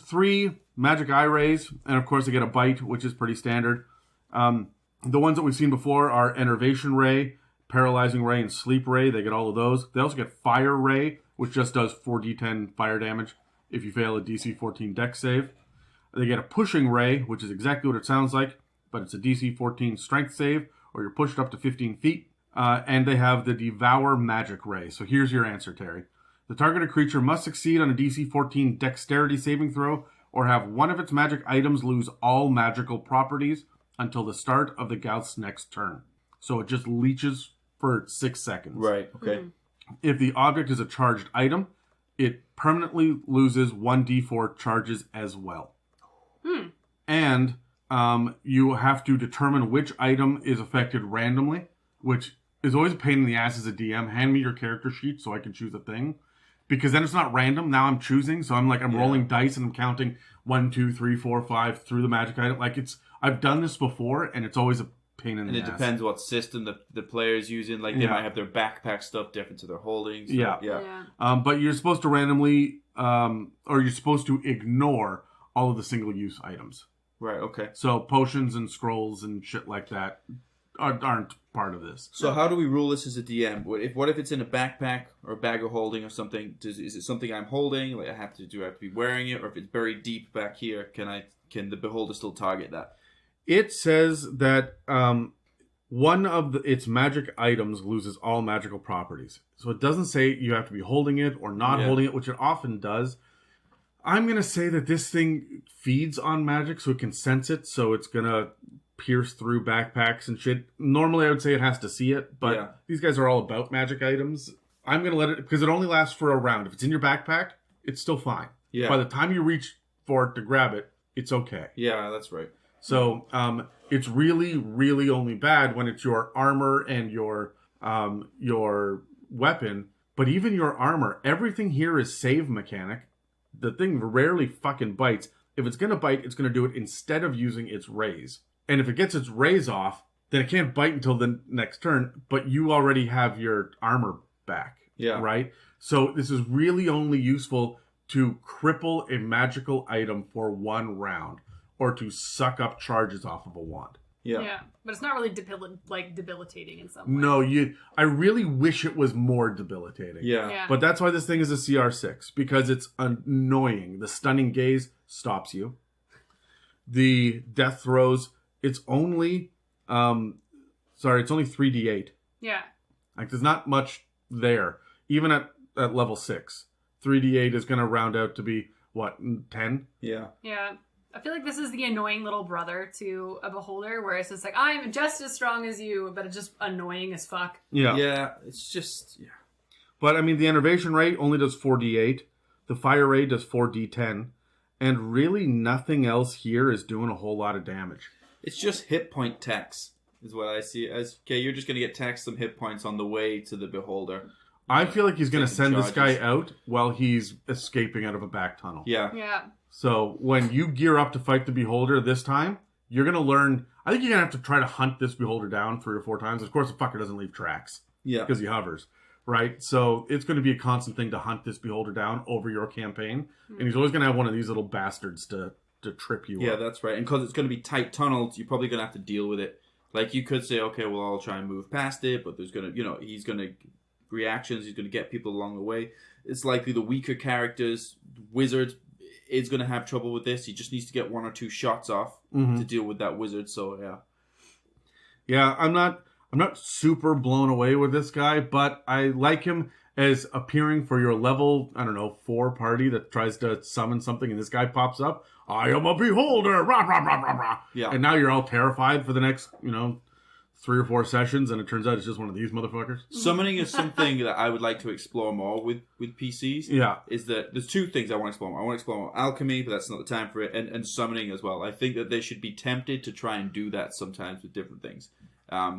3 magic eye rays, and of course they get a bite, which is pretty standard. The ones that we've seen before are Enervation Ray, Paralyzing Ray, and Sleep Ray. They get all of those. They also get Fire Ray, which just does 4d10 fire damage if you fail a DC 14 dex save. They get a Pushing Ray, which is exactly what it sounds like, but it's a DC 14 strength save, or you're pushed up to 15 feet. And they have the Devour Magic Ray. So here's your answer, Terry. The targeted creature must succeed on a DC 14 dexterity saving throw, or have one of its magic items lose all magical properties until the start of the Gauth's next turn. So it just leeches for 6 seconds. Right. Okay. If the object is a charged item, it permanently loses 1d4 charges as well. And you have to determine which item is affected randomly, which is always a pain in the ass as a DM. Hand me your character sheet so I can choose a thing. Because then it's not random. Now I'm choosing. So I'm rolling dice and I'm counting 1, 2, 3, 4, 5 through the magic item. Like I've done this before and it's always a pain in the ass. And it depends what system the player's using. Like they might have their backpack stuff different to their holdings. So, yeah. But you're supposed to randomly, or you're supposed to ignore all of the single-use items. Right, okay. So potions and scrolls and shit like that aren't part of this. So how do we rule this as a DM? What if it's in a backpack or a bag of holding or something? Is it something I'm holding? Like I have to be wearing it? Or if it's buried deep back here, can the beholder still target that? It says that one of its magic items loses all magical properties. So it doesn't say you have to be holding it or not holding it, which it often does. I'm going to say that this thing feeds on magic so it can sense it, so it's going to pierce through backpacks and shit. Normally I would say it has to see it, but these guys are all about magic items. I'm going to let it, because it only lasts for a round. If it's in your backpack, it's still fine. Yeah. By the time you reach for it to grab it, it's okay. Yeah, that's right. So it's really, really only bad when it's your armor and your weapon. But even your armor, everything here is save mechanic. The thing rarely fucking bites. If it's going to bite, it's going to do it instead of using its rays. And if it gets its rays off, then it can't bite until the next turn, but you already have your armor back. Yeah. Right? So this is really only useful to cripple a magical item for 1 round, or to suck up charges off of a wand. Yeah. But it's not really debilitating in some way. No, I really wish it was more debilitating. Yeah. But that's why this thing is a CR6, because it's annoying. The stunning gaze stops you. The death throws, it's only 3d8. Yeah. Like there's not much there. Even at level 6, 3d8 is going to round out to be what, 10? Yeah. Yeah. I feel like this is the annoying little brother to a beholder, where it's just like, I'm just as strong as you, but it's just annoying as fuck. Yeah. Yeah, it's just, But, I mean, the Enervation Ray only does 4d8. The Fire Ray does 4d10. And really nothing else here is doing a whole lot of damage. It's just hit point tax, is what I see it as. Okay, you're just going to get taxed some hit points on the way to the beholder. I feel like he's going to send this guy out while he's escaping out of a back tunnel. Yeah. Yeah. So when you gear up to fight the beholder this time, you're going to learn... I think you're going to have to try to hunt this beholder down 3 or 4 times. Of course, the fucker doesn't leave tracks. Yeah. Because he hovers. Right? So it's going to be a constant thing to hunt this beholder down over your campaign. And he's always going to have one of these little bastards to trip you up. Yeah, that's right. And because it's going to be tight tunnels, you're probably going to have to deal with it. Like, you could say, okay, well, I'll try and move past it, but there's going to, he's going to... reactions, he's going to get people along the way. It's likely the weaker characters, wizard, is going to have trouble with this. He just needs to get 1 or 2 shots off to deal with that wizard. So yeah, I'm not super blown away with this guy, but I like him as appearing for your level 4 party that tries to summon something, and this guy pops up. I am a beholder, rah, rah, rah, rah, rah. Yeah, and now you're all terrified for the next 3 or 4 sessions, and it turns out it's just one of these motherfuckers. Summoning is something that I would like to explore more with PCs. Yeah. Is that there's 2 things I want to explore more. I want to explore more alchemy, but that's not the time for it, and summoning as well. I think that they should be tempted to try and do that sometimes with different things.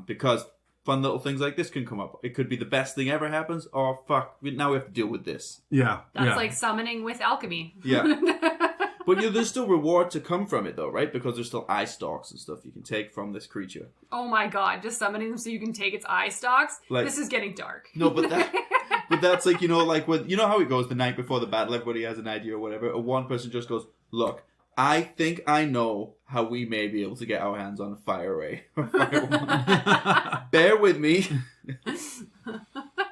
Because fun little things like this can come up. It could be the best thing ever happens, or fuck, now we have to deal with this. Yeah. That's like summoning with alchemy. Yeah. But there's still reward to come from it, though, right? Because there's still eye stalks and stuff you can take from this creature. Oh my god, just summoning them so you can take its eye stalks? Like, this is getting dark. No, but that's like, like when, how it goes the night before the battle, everybody has an idea or whatever, and one person just goes, look, I think I know how we may be able to get our hands on a fire ray. Bear with me.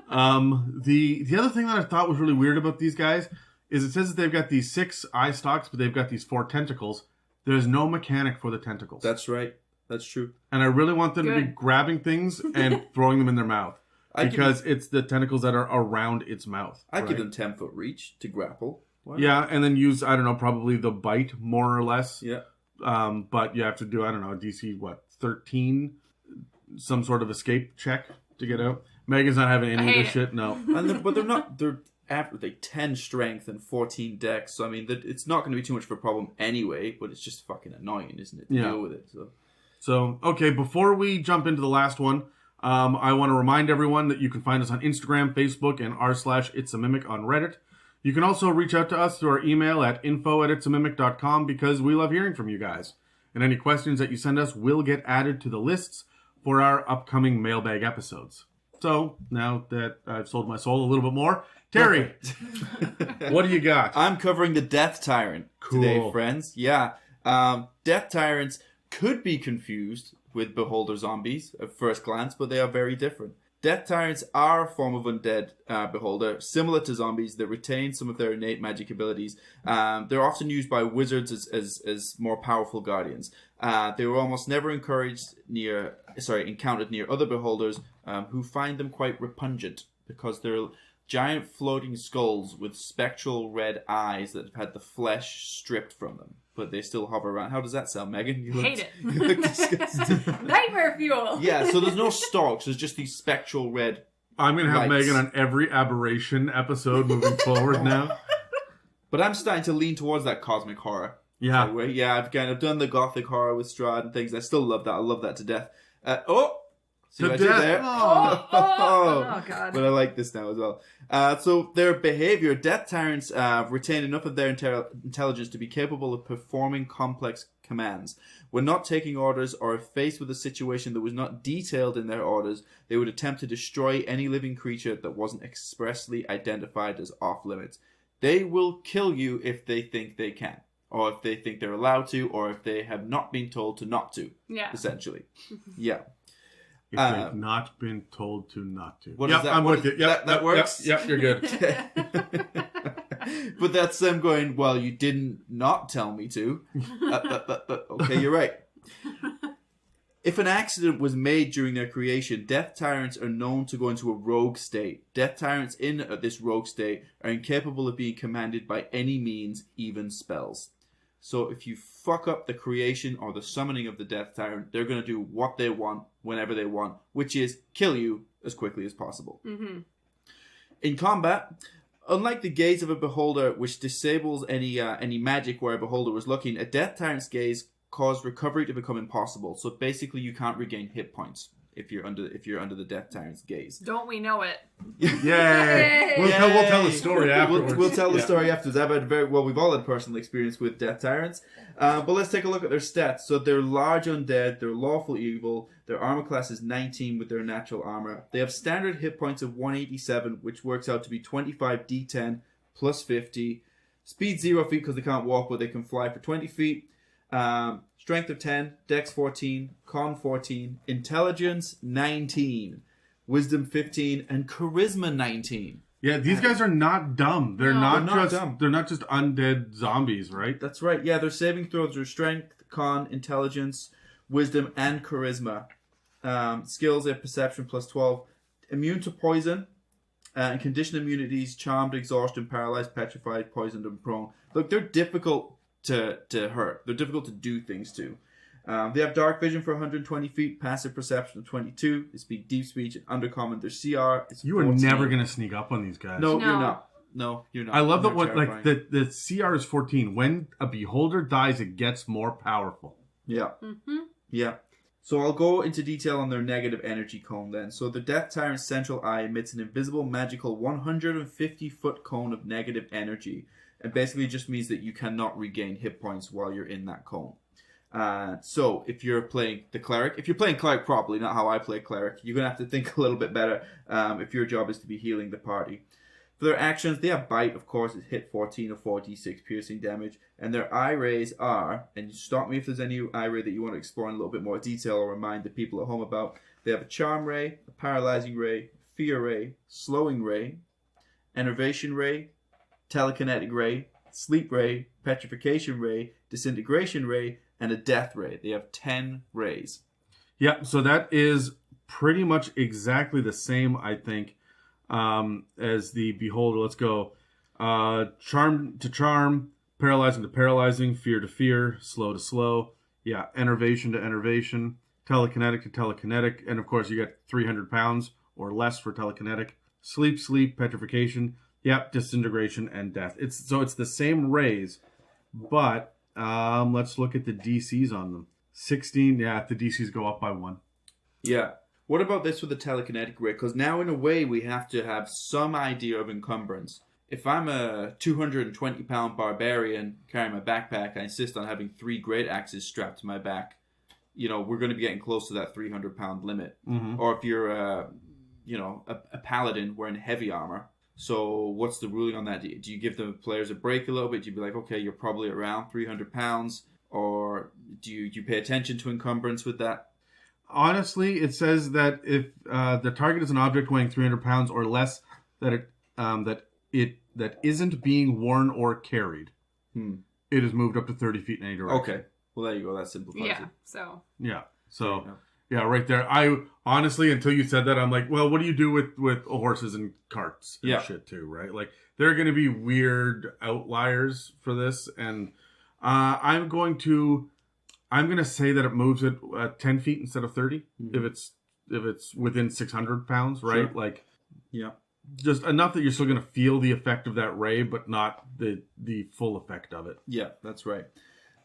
The other thing that I thought was really weird about these guys is it says that they've got these 6 eye stalks, but they've got these 4 tentacles. There's no mechanic for the tentacles. That's right. That's true. And I really want them to be grabbing things and throwing them in their mouth. Because it's the tentacles that are around its mouth. I'd give them 10-foot reach to grapple. Why? Yeah, and then use, I don't know, probably the bite, more or less. Yeah. But you have to do, I don't know, a DC, 13? Some sort of escape check to get out. Megan's not having any of this shit, no. But they're after 10 strength and 14 dex, so I mean, it's not going to be too much of a problem anyway, but it's just fucking annoying, isn't it, to deal with it. So, okay, before we jump into the last one, I want to remind everyone that you can find us on Instagram, Facebook, and r/itsamimic on Reddit. You can also reach out to us through our email at info@itsamimic.com because we love hearing from you guys. And any questions that you send us will get added to the lists for our upcoming mailbag episodes. So, now that I've sold my soul a little bit more, Terry, what do you got? I'm covering the Death Tyrant today, friends. Yeah. Death Tyrants could be confused with Beholder zombies at first glance, but they are very different. Death Tyrants are a form of undead Beholder, similar to zombies that retain some of their innate magic abilities. They're often used by wizards as more powerful guardians. They were almost never encountered near other Beholders who find them quite repugnant because they're giant floating skulls with spectral red eyes that have had the flesh stripped from them. But they still hover around. How does that sound, Megan? Hate it. You look disgusting. Nightmare fuel. Yeah, so there's no stalks. There's just these spectral red I'm going to have lights. Megan on every Aberration episode moving forward now. But I'm starting to lean towards that cosmic horror. Yeah. Way. Yeah, I've done the gothic horror with Strahd and things. I still love that. I love that to death. See what I did there? Oh, God. But I like this now as well. So their behavior, Death Tyrants retain enough of their intelligence to be capable of performing complex commands. When not taking orders or if faced with a situation that was not detailed in their orders, they would attempt to destroy any living creature that wasn't expressly identified as off limits. They will kill you if they think they can, or if they think they're allowed to, or if they have not been told to not to. Yeah. Essentially. Yeah. If they've not been told to not to. What is that? I'm with you. That works? Yep, you're good. But that's them going, well, you didn't not tell me to. Okay, you're right. If an accident was made during their creation, Death Tyrants are known to go into a rogue state. Death Tyrants in this rogue state are incapable of being commanded by any means, even spells. So if you fuck up the creation or the summoning of the Death Tyrant, they're going to do what they want, whenever they want, which is kill you as quickly as possible. Mm-hmm. In combat, unlike the gaze of a Beholder, which disables any magic where a Beholder was looking, a Death Tyrant's gaze caused recovery to become impossible. So basically, you can't regain hit points if you're under the Death Tyrant's gaze. Don't we know it? Yay! We'll tell the story afterwards. We'll tell the story afterwards. I've had we've all had personal experience with Death Tyrants. But let's take a look at their stats. So they're large undead, they're lawful evil, their armor class is 19 with their natural armor. They have standard hit points of 187, which works out to be 25 d10 plus 50. Speed 0 feet because they can't walk, but they can fly for 20 feet. Strength of 10, Dex 14, Con 14, Intelligence 19, Wisdom 15, and Charisma 19. Yeah, these guys are not dumb. They're not dumb. They're not just undead zombies, right? That's right. Yeah, their saving throws are Strength, Con, Intelligence, Wisdom, and Charisma. Skills are Perception plus 12. Immune to poison. And condition immunities, Charmed, Exhaustion, Paralyzed, Petrified, Poisoned, and Prone. Look, they're difficult to hurt. They're difficult to do things to. They have dark vision for 120 feet, passive perception of 22. They speak deep speech and undercommon. Their CR is 14. You are never going to sneak up on these guys. No, No. you're not. No, you're not. I love They're that what like terrifying. the CR is 14. When a beholder dies, it gets more powerful. Yeah. Mm-hmm. Yeah. So I'll go into detail on their negative energy cone then. So the Death Tyrant's central eye emits an invisible, magical 150-foot cone of negative energy. And basically just means that you cannot regain hit points while you're in that cone. So if you're playing the cleric, if you're playing cleric properly, not how I play cleric, you're going to have to think a little bit better if your job is to be healing the party. For their actions, they have bite, of course, it's hit 14 or 4d6 piercing damage. And their eye rays are, and stop me if there's any eye ray that you want to explore in a little bit more detail or remind the people at home about. They have a charm ray, a paralyzing ray, fear ray, slowing ray, enervation ray, telekinetic ray, sleep ray, petrification ray, disintegration ray, and a death ray. They have 10 rays. Yeah, so that is pretty much exactly the same, I think, as the beholder. Let's go. Charm to charm, paralyzing to paralyzing, fear to fear, slow to slow. Yeah, enervation to enervation, telekinetic to telekinetic, and of course you get 300 pounds or less for telekinetic. Sleep, petrification. Yep, disintegration and death. It's the same rays, but let's look at the DCs on them. 16. Yeah, the DCs go up by 1. Yeah. What about this with the telekinetic ray? Because now, in a way, we have to have some idea of encumbrance. If I'm a 220-pound barbarian carrying my backpack, I insist on having 3 great axes strapped to my back. You know, we're going to be getting close to that 300-pound limit. Mm-hmm. Or if you're, a paladin wearing heavy armor. So what's the ruling on that? Do you give the players a break a little bit? Do you be like, okay, you're probably around 300 pounds? Or do you pay attention to encumbrance with that? Honestly, it says that if the target is an object weighing 300 pounds or less, that it isn't being worn or carried, it is moved up to 30 feet in any direction. Okay. Well, there you go. That simplifies Yeah, it. so. Yeah. So, yeah, right there. I honestly, until you said that, I'm like, well, what do you do with horses and carts and shit too, right? Like, there are going to be weird outliers for this, and I'm going to say that it moves it 10 feet instead of 30 if it's within 600 pounds, right? Sure. Like, Yeah. just enough that you're still going to feel the effect of that ray, but not the full effect of it. Yeah, that's right.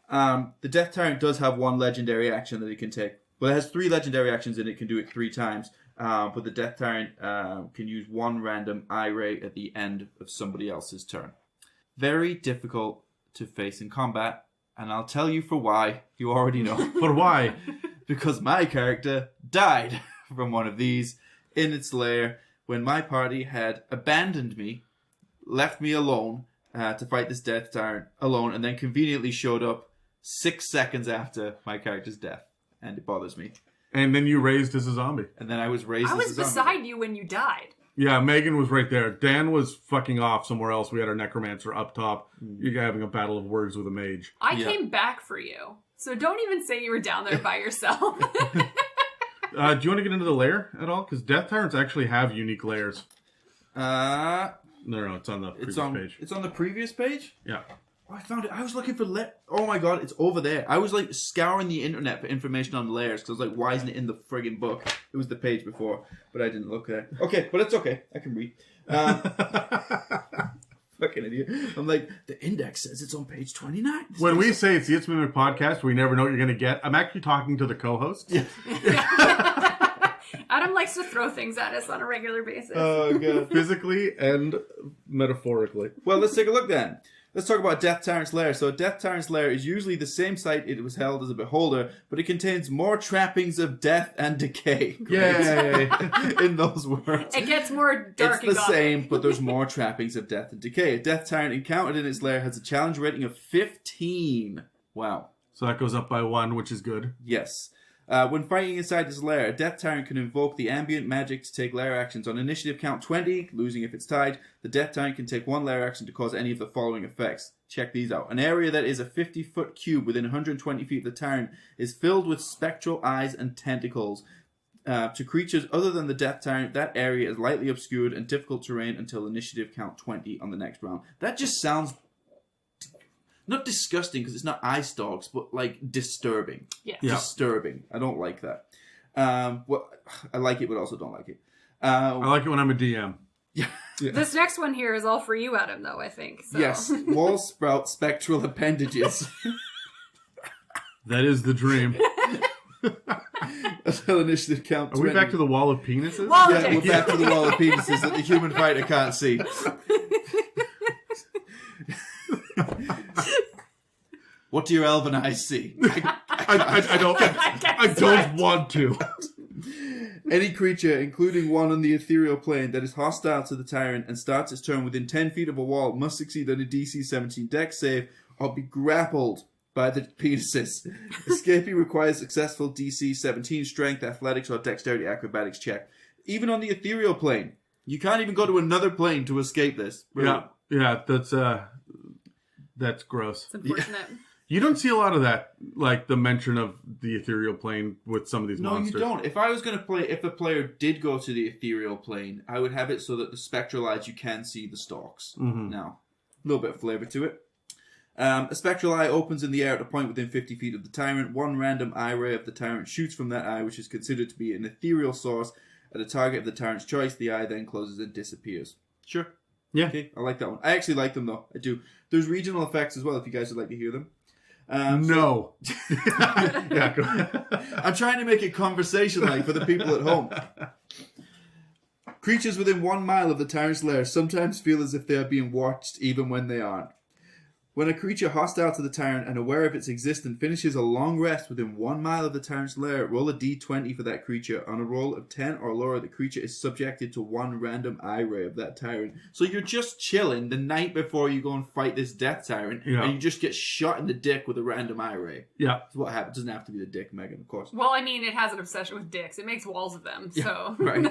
The Death Tyrant does have one legendary action that it can take. Well, it has 3 legendary actions and it can do it 3 times. But the Death Tyrant can use 1 random eye ray at the end of somebody else's turn. Very difficult to face in combat. And I'll tell you for why. You already know. But why? Because my character died from one of these in its lair when my party had abandoned me, left me alone to fight this Death Tyrant alone, and then conveniently showed up 6 seconds after my character's death. And it bothers me. And then you raised as a zombie. And then I was raised I as was a zombie. beside you when you died. Yeah, Megan was right there. Dan was fucking off somewhere else. We had our necromancer up top. You're having a battle of words with a mage. I came back for you. So don't even say you were down there by yourself. Do you want to get into the lair at all? Because Death Tyrants actually have unique lairs. No, it's on the previous page. It's on the previous page? Yeah. Oh, I found it. I was looking for oh my god, it's over there. I was like scouring the internet for information on lairs because I was like, why isn't it in the friggin' book? It was the page before, but I didn't look there. Okay, but it's okay. I can read. Fucking idiot. I'm like, the index says it's on page 29. When we say it's the It's Mimic podcast, we never know what you're going to get. I'm actually talking to the co-host. Yeah. Adam likes to throw things at us on a regular basis. Oh god. Physically and metaphorically. Well, let's take a look then. Let's talk about Death Tyrant's Lair. So Death Tyrant's Lair is usually the same site it was held as a beholder, but it contains more trappings of death and decay. Yay! In those words. It gets more dark It's and the gothic. same, but there's more trappings of death and decay. A Death Tyrant encountered in its lair has a challenge rating of 15. Wow. So that goes up by 1, which is good. Yes. When fighting inside this lair, a Death Tyrant can invoke the ambient magic to take lair actions. On initiative count 20, losing if it's tied, the Death Tyrant can take 1 lair action to cause any of the following effects. Check these out. An area that is a 50-foot cube within 120 feet of the Tyrant is filled with spectral eyes and tentacles. To creatures other than the Death Tyrant, that area is lightly obscured and difficult terrain until initiative count 20 on the next round. That just sounds... not disgusting because it's not eye stalks, but like disturbing. Yes. Yeah. Disturbing. I don't like that. Well, I like it, but also don't like it. I like it when I'm a DM. Yeah. This next one here is all for you, Adam, though, I think. So. Yes, wall sprout spectral appendages. That is the dream. That's how initiative count. Are we back to the wall of penises? Wall of Yeah, we're back to the wall of penises that the human fighter can't see. What do your elven eyes see? I don't want to. Any creature, including one on the ethereal plane, that is hostile to the tyrant and starts its turn within 10 feet of a wall must succeed on a DC 17 Dex save or be grappled by the penises. Escaping requires successful DC 17 Strength, Athletics, or Dexterity Acrobatics check. Even on the ethereal plane, you can't even go to another plane to escape this. Really. Yeah, that's gross. It's unfortunate. You don't see a lot of that, like the mention of the ethereal plane with some of these monsters. No, you don't. If I was going to play, if the player did go to the ethereal plane, I would have it so that the spectral eyes, you can see the stalks. Mm-hmm. Now, a little bit of flavor to it. A spectral eye opens in the air at a point within 50 feet of the tyrant. One random eye ray of the tyrant shoots from that eye, which is considered to be an ethereal source, at a target of the tyrant's choice. The eye then closes and disappears. Sure. Yeah. Okay, I like that one. I actually like them, though. I do. There's regional effects as well, if you guys would like to hear them. No. Yeah, go ahead. I'm trying to make it conversation-like for the people at home. Creatures within 1 mile of the tyrant's lair sometimes feel as if they are being watched even when they aren't. When a creature hostile to the tyrant and aware of its existence finishes a long rest within 1 mile of the tyrant's lair, roll a d20 for that creature. On a roll of 10 or lower, the creature is subjected to one random eye ray of that tyrant. So you're just chilling the night before you go and fight this death tyrant, and you just get shot in the dick with a random eye ray. Yeah. That's what happens. It doesn't have to be the dick, Megan, of course. Well, I mean, it has an obsession with dicks. It makes walls of them, so. Right.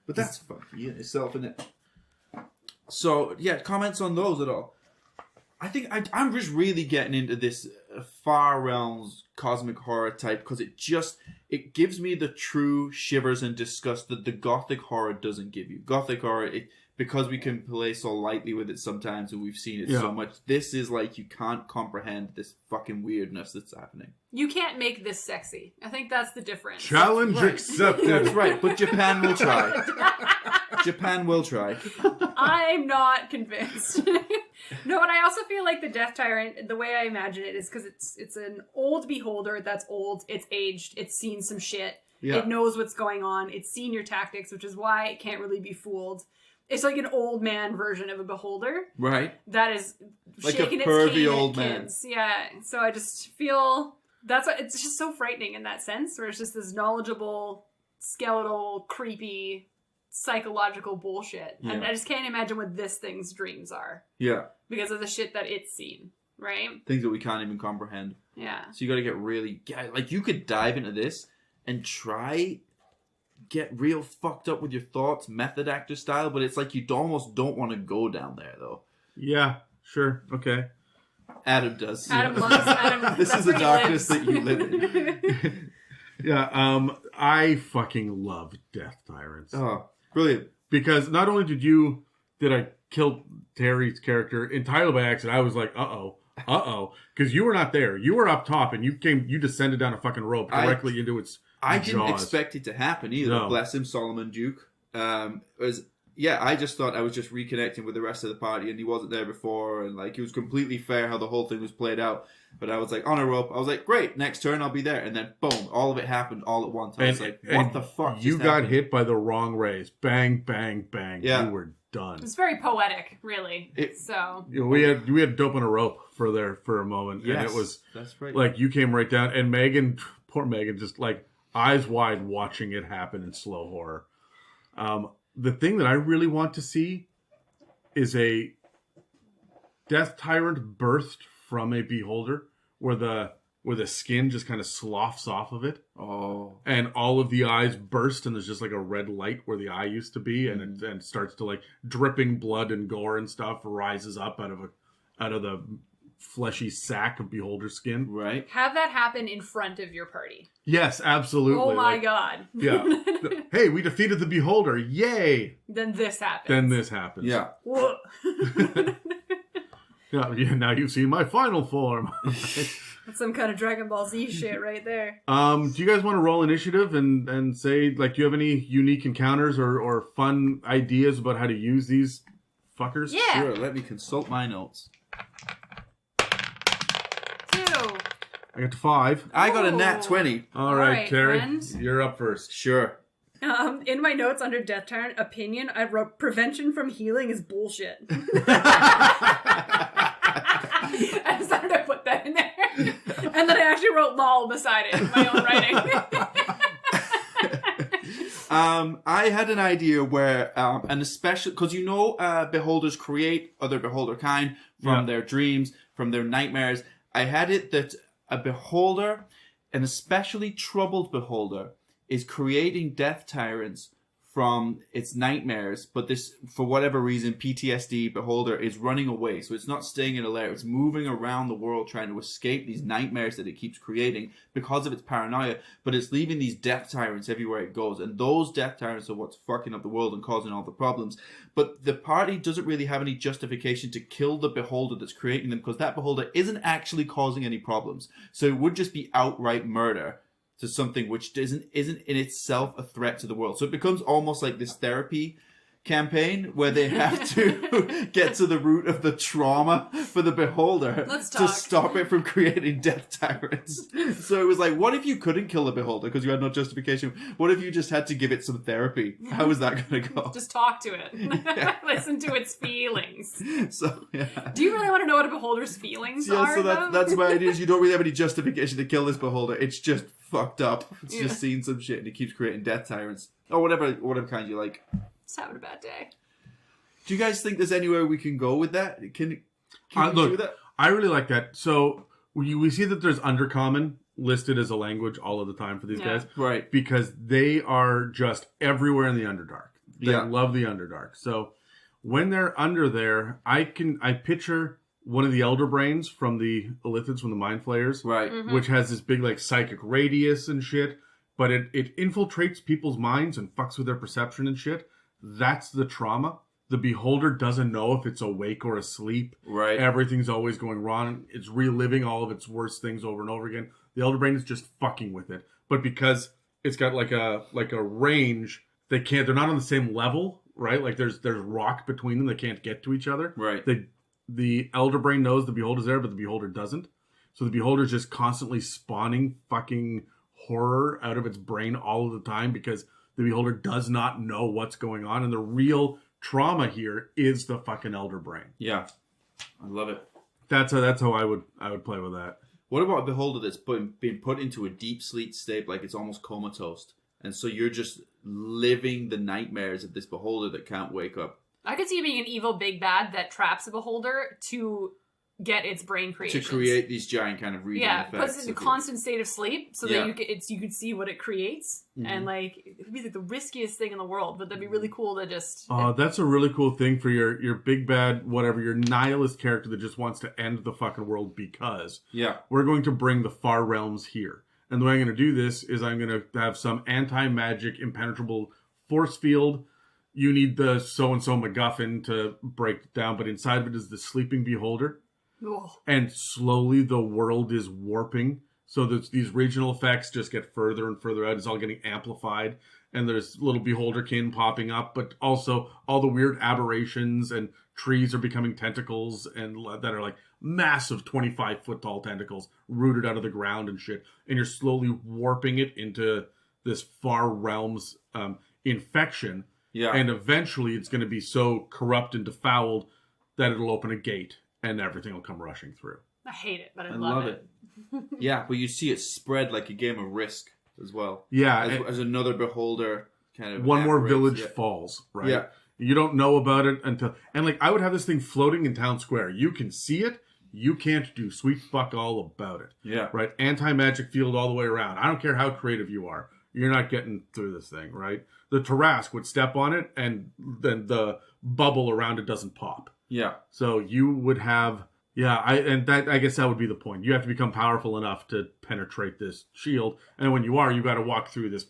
But that's funky in itself, isn't it? So, yeah, comments on those at all? I think I'm just really getting into this far realms cosmic horror type because it gives me the true shivers and disgust that the gothic horror doesn't give you. Gothic horror, because we can play so lightly with it sometimes and we've seen it so much, this is like you can't comprehend this fucking weirdness that's happening. You can't make this sexy. I think that's the difference. Challenge accepted. That's right, but Japan will try. Japan will try. I'm not convinced. No, and I also feel like the Death Tyrant, the way I imagine it is because it's an old beholder that's old, it's aged, it's seen some shit, it knows what's going on, it's seen your tactics, which is why it can't really be fooled. It's like an old man version of a beholder. Right. That is like shaking a its pervy cane old at man. kids. Yeah, so I just feel that's what it's just so frightening in that sense, where it's just this knowledgeable, skeletal, creepy, psychological bullshit. Yeah. And I just can't imagine what this thing's dreams are. Yeah. Because of the shit that it's seen, right? Things that we can't even comprehend. Yeah. So you got to get really... Like, you could dive into this and get real fucked up with your thoughts, method actor style, but it's like you almost don't want to go down there, though. Yeah, sure. Okay. Adam does. Adam loves Adam. This is the where he darkness lives. that you live in. Yeah, I fucking love Death Tyrants. Oh, brilliant. Because not only did I kill Terry's character entirely by accident, I was like, uh-oh. Because you were not there. You were up top, and you descended down a fucking rope directly into its I jaws. didn't expect it to happen either. No. Bless him, Solomon Duke. I just thought I was just reconnecting with the rest of the party, and he wasn't there before, and like it was completely fair how the whole thing was played out. But I was like on a rope. I was like, great, next turn I'll be there, and then boom, all of it happened all at once. I was like, what the fuck? You just got happened? hit by the wrong rays. Bang, bang, bang. Yeah. You were done. It's very poetic, really. So You know, we had dope on a rope for a moment, Yes, and it was that's right. like you came right down, and Megan, poor Megan, just like eyes wide watching it happen in slow horror. The thing that I really want to see is a Death Tyrant burst from a beholder where the skin just kind of sloughs off of it. Oh. And all of the eyes burst, and there's just like a red light where the eye used to be, and it then starts to like dripping blood and gore and stuff rises up out of the fleshy sack of beholder skin. Right. have that happen in front of your party. Yes, absolutely. Oh my Like, god. Yeah. Hey, we defeated the beholder. Yay! Then this happens. Then this happens. Yeah. Whoa. Yeah, now you've seen my final form. That's some kind of Dragon Ball Z shit right there. Do you guys want to roll initiative and say, like, do you have any unique encounters or fun ideas about how to use these fuckers? Yeah. Sure, let me consult my notes. 2. I got to 5. I got a nat Ooh. 20. All right, right, Carrie, friends. you're up first. Sure. In my notes under Death Tyrant opinion, I wrote prevention from healing is bullshit. I decided to put that in there. And then I actually wrote lol beside it in my own writing. I had an idea where, and especially, because beholders create other beholder kind from their dreams, from their nightmares. I had it that a beholder, an especially troubled beholder, is creating death tyrants from its nightmares, but this, for whatever reason, PTSD beholder is running away. So it's not staying in a lair. It's moving around the world trying to escape these nightmares that it keeps creating because of its paranoia, but it's leaving these death tyrants everywhere it goes. And those death tyrants are what's fucking up the world and causing all the problems. But the party doesn't really have any justification to kill the beholder that's creating them, because that beholder isn't actually causing any problems. So it would just be outright murder to something which isn't in itself a threat to the world. So it becomes almost like this therapy campaign where they have to get to the root of the trauma for the beholder Let's to talk. stop it from creating death tyrants. So it was like, what if you couldn't kill the beholder because you had no justification? What if you just had to give it some therapy? How is that going to go? Just talk to it. Listen to its feelings. So, yeah. Do you really want to know what a beholder's feelings Yeah, are, so though? that's my idea. Is you don't really have any justification to kill this beholder. It's just fucked up. It's just seen some shit and it keeps creating death tyrants. Or whatever kind you like. Just having a bad day. Do you guys think there's anywhere we can go with that? Can we Look, do that? I really like that. So we see that there's Undercommon listed as a language all of the time for these guys. Right. Because they are just everywhere in the Underdark. They Yeah. love the Underdark. So when they're under there, I picture one of the Elder Brains from the Illithids, from the Mind Flayers. Right. Which has this big, like, psychic radius and shit. But it infiltrates people's minds and fucks with their perception and shit. That's the trauma. The beholder doesn't know if it's awake or asleep. Right. Everything's always going wrong. It's reliving all of its worst things over and over again. The Elder Brain is just fucking with it. But because it's got like a range, they're not on the same level, right? Like there's rock between them. They can't get to each other. Right. The Elder Brain knows the beholder's there, but the beholder doesn't. So the beholder's just constantly spawning fucking horror out of its brain all of the time because the beholder does not know what's going on. And the real trauma here is the fucking Elder Brain. Yeah. I love it. That's how I would play with that. What about a beholder that's been put into a deep sleep state, like it's almost comatose, and so you're just living the nightmares of this beholder that can't wake up? I could see it being an evil big bad that traps a beholder to get its brain creations. To create these giant kind of reading effects. puts it in a constant state of sleep so Yeah. that you can see what it creates. And like it would be like the riskiest thing in the world, but that'd be really cool to just That's a really cool thing for your big bad, whatever, your nihilist character that just wants to end the fucking world because we're going to bring the far realms here. And the way I'm going to do this is I'm going to have some anti-magic, impenetrable force field. You need the so-and-so MacGuffin to break it down, but inside of it is the sleeping beholder. And slowly the world is warping. So that these regional effects just get further and further out. It's all getting amplified. And there's little beholderkin popping up. But also all the weird aberrations and trees are becoming tentacles and that are like massive 25-foot tall tentacles rooted out of the ground and shit. And you're slowly warping it into this far realms infection. Yeah. And eventually it's going to be so corrupt and defouled that it'll open a gate. And everything will come rushing through. I hate it, but I love it. Yeah, but you see it spread like a game of Risk as well. Yeah. As another beholder kind of... One more village yeah. falls, right? Yeah. You don't know about it until... And like, I would have this thing floating in town square. You can see it. You can't do sweet fuck all about it. Yeah. Right? Anti-magic field all the way around. I don't care how creative you are. You're not getting through this thing, right? The Tarask would step on it and then the bubble around it doesn't pop. Yeah. So you would have, I guess that would be the point. You have to become powerful enough to penetrate this shield. And when you are, you got to walk through this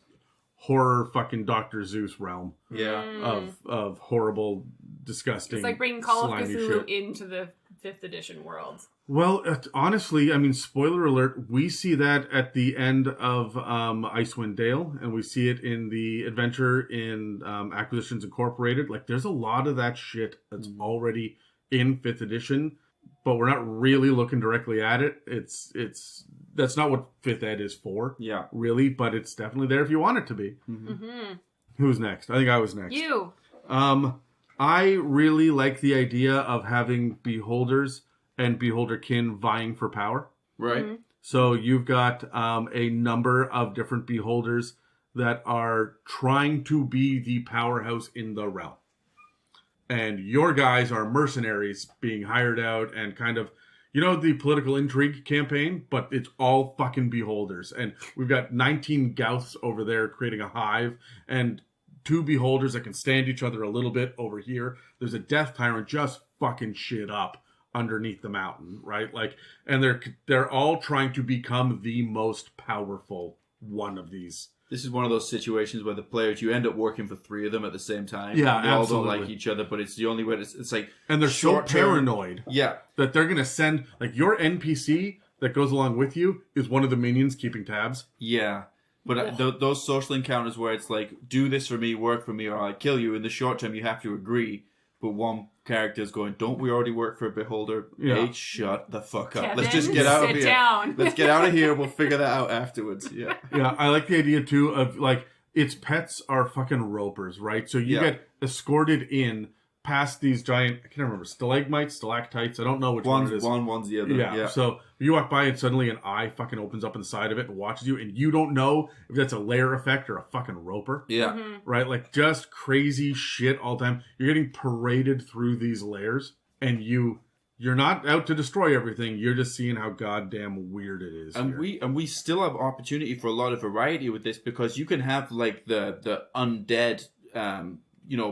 horror fucking Dr. Zeus realm. Yeah. Of horrible, disgusting, it's like bringing Call of slimy Cthulhu shit. into the 5th edition world. Well, honestly, I mean, spoiler alert, we see that at the end of Icewind Dale, and we see it in the adventure in Acquisitions Incorporated. Like, there's a lot of that shit that's already in 5th edition, but we're not really looking directly at it. That's not what 5th Ed is for, really, but it's definitely there if you want it to be. Who's next? I think I was next. You. I really like the idea of having beholders and beholderkin vying for power. Right. So you've got a number of different beholders that are trying to be the powerhouse in the realm. And your guys are mercenaries being hired out and kind of, you know, the political intrigue campaign, but it's all fucking beholders. And we've got 19 Gauths over there creating a hive and 2 beholders that can stand each other a little bit over here. There's a death tyrant just fucking shit up underneath the mountain, right? Like, and they're all trying to become the most powerful one of these. This is one of those situations where the players, you end up working for 3 of them at the same time. Yeah, they all absolutely. don't like each other, but it's the only way. It's like, and they're so paranoid, that they're gonna send, like, your NPC that goes along with you is one of the minions keeping tabs. Yeah. But those social encounters where it's like, do this for me, work for me, or I kill you. In the short term, you have to agree. But one character is going, don't we already work for a beholder? Yeah. Hey, shut the fuck up. Kevin, Let's just get out of here. Down. Let's get out of here. We'll figure that out afterwards. Yeah. Yeah, I like the idea, too, of, like, its pets are fucking ropers, right? So you get escorted in past these giant, I can't remember, stalagmites, stalactites, I don't know which one it is. One's the other. Yeah, so you walk by and suddenly an eye fucking opens up on the side of it and watches you, and you don't know if that's a lair effect or a fucking roper. Yeah. Right? Like, just crazy shit all the time. You're getting paraded through these lairs, and you're not out to destroy everything. You're just seeing how goddamn weird it is. And we still have opportunity for a lot of variety with this, because you can have like the undead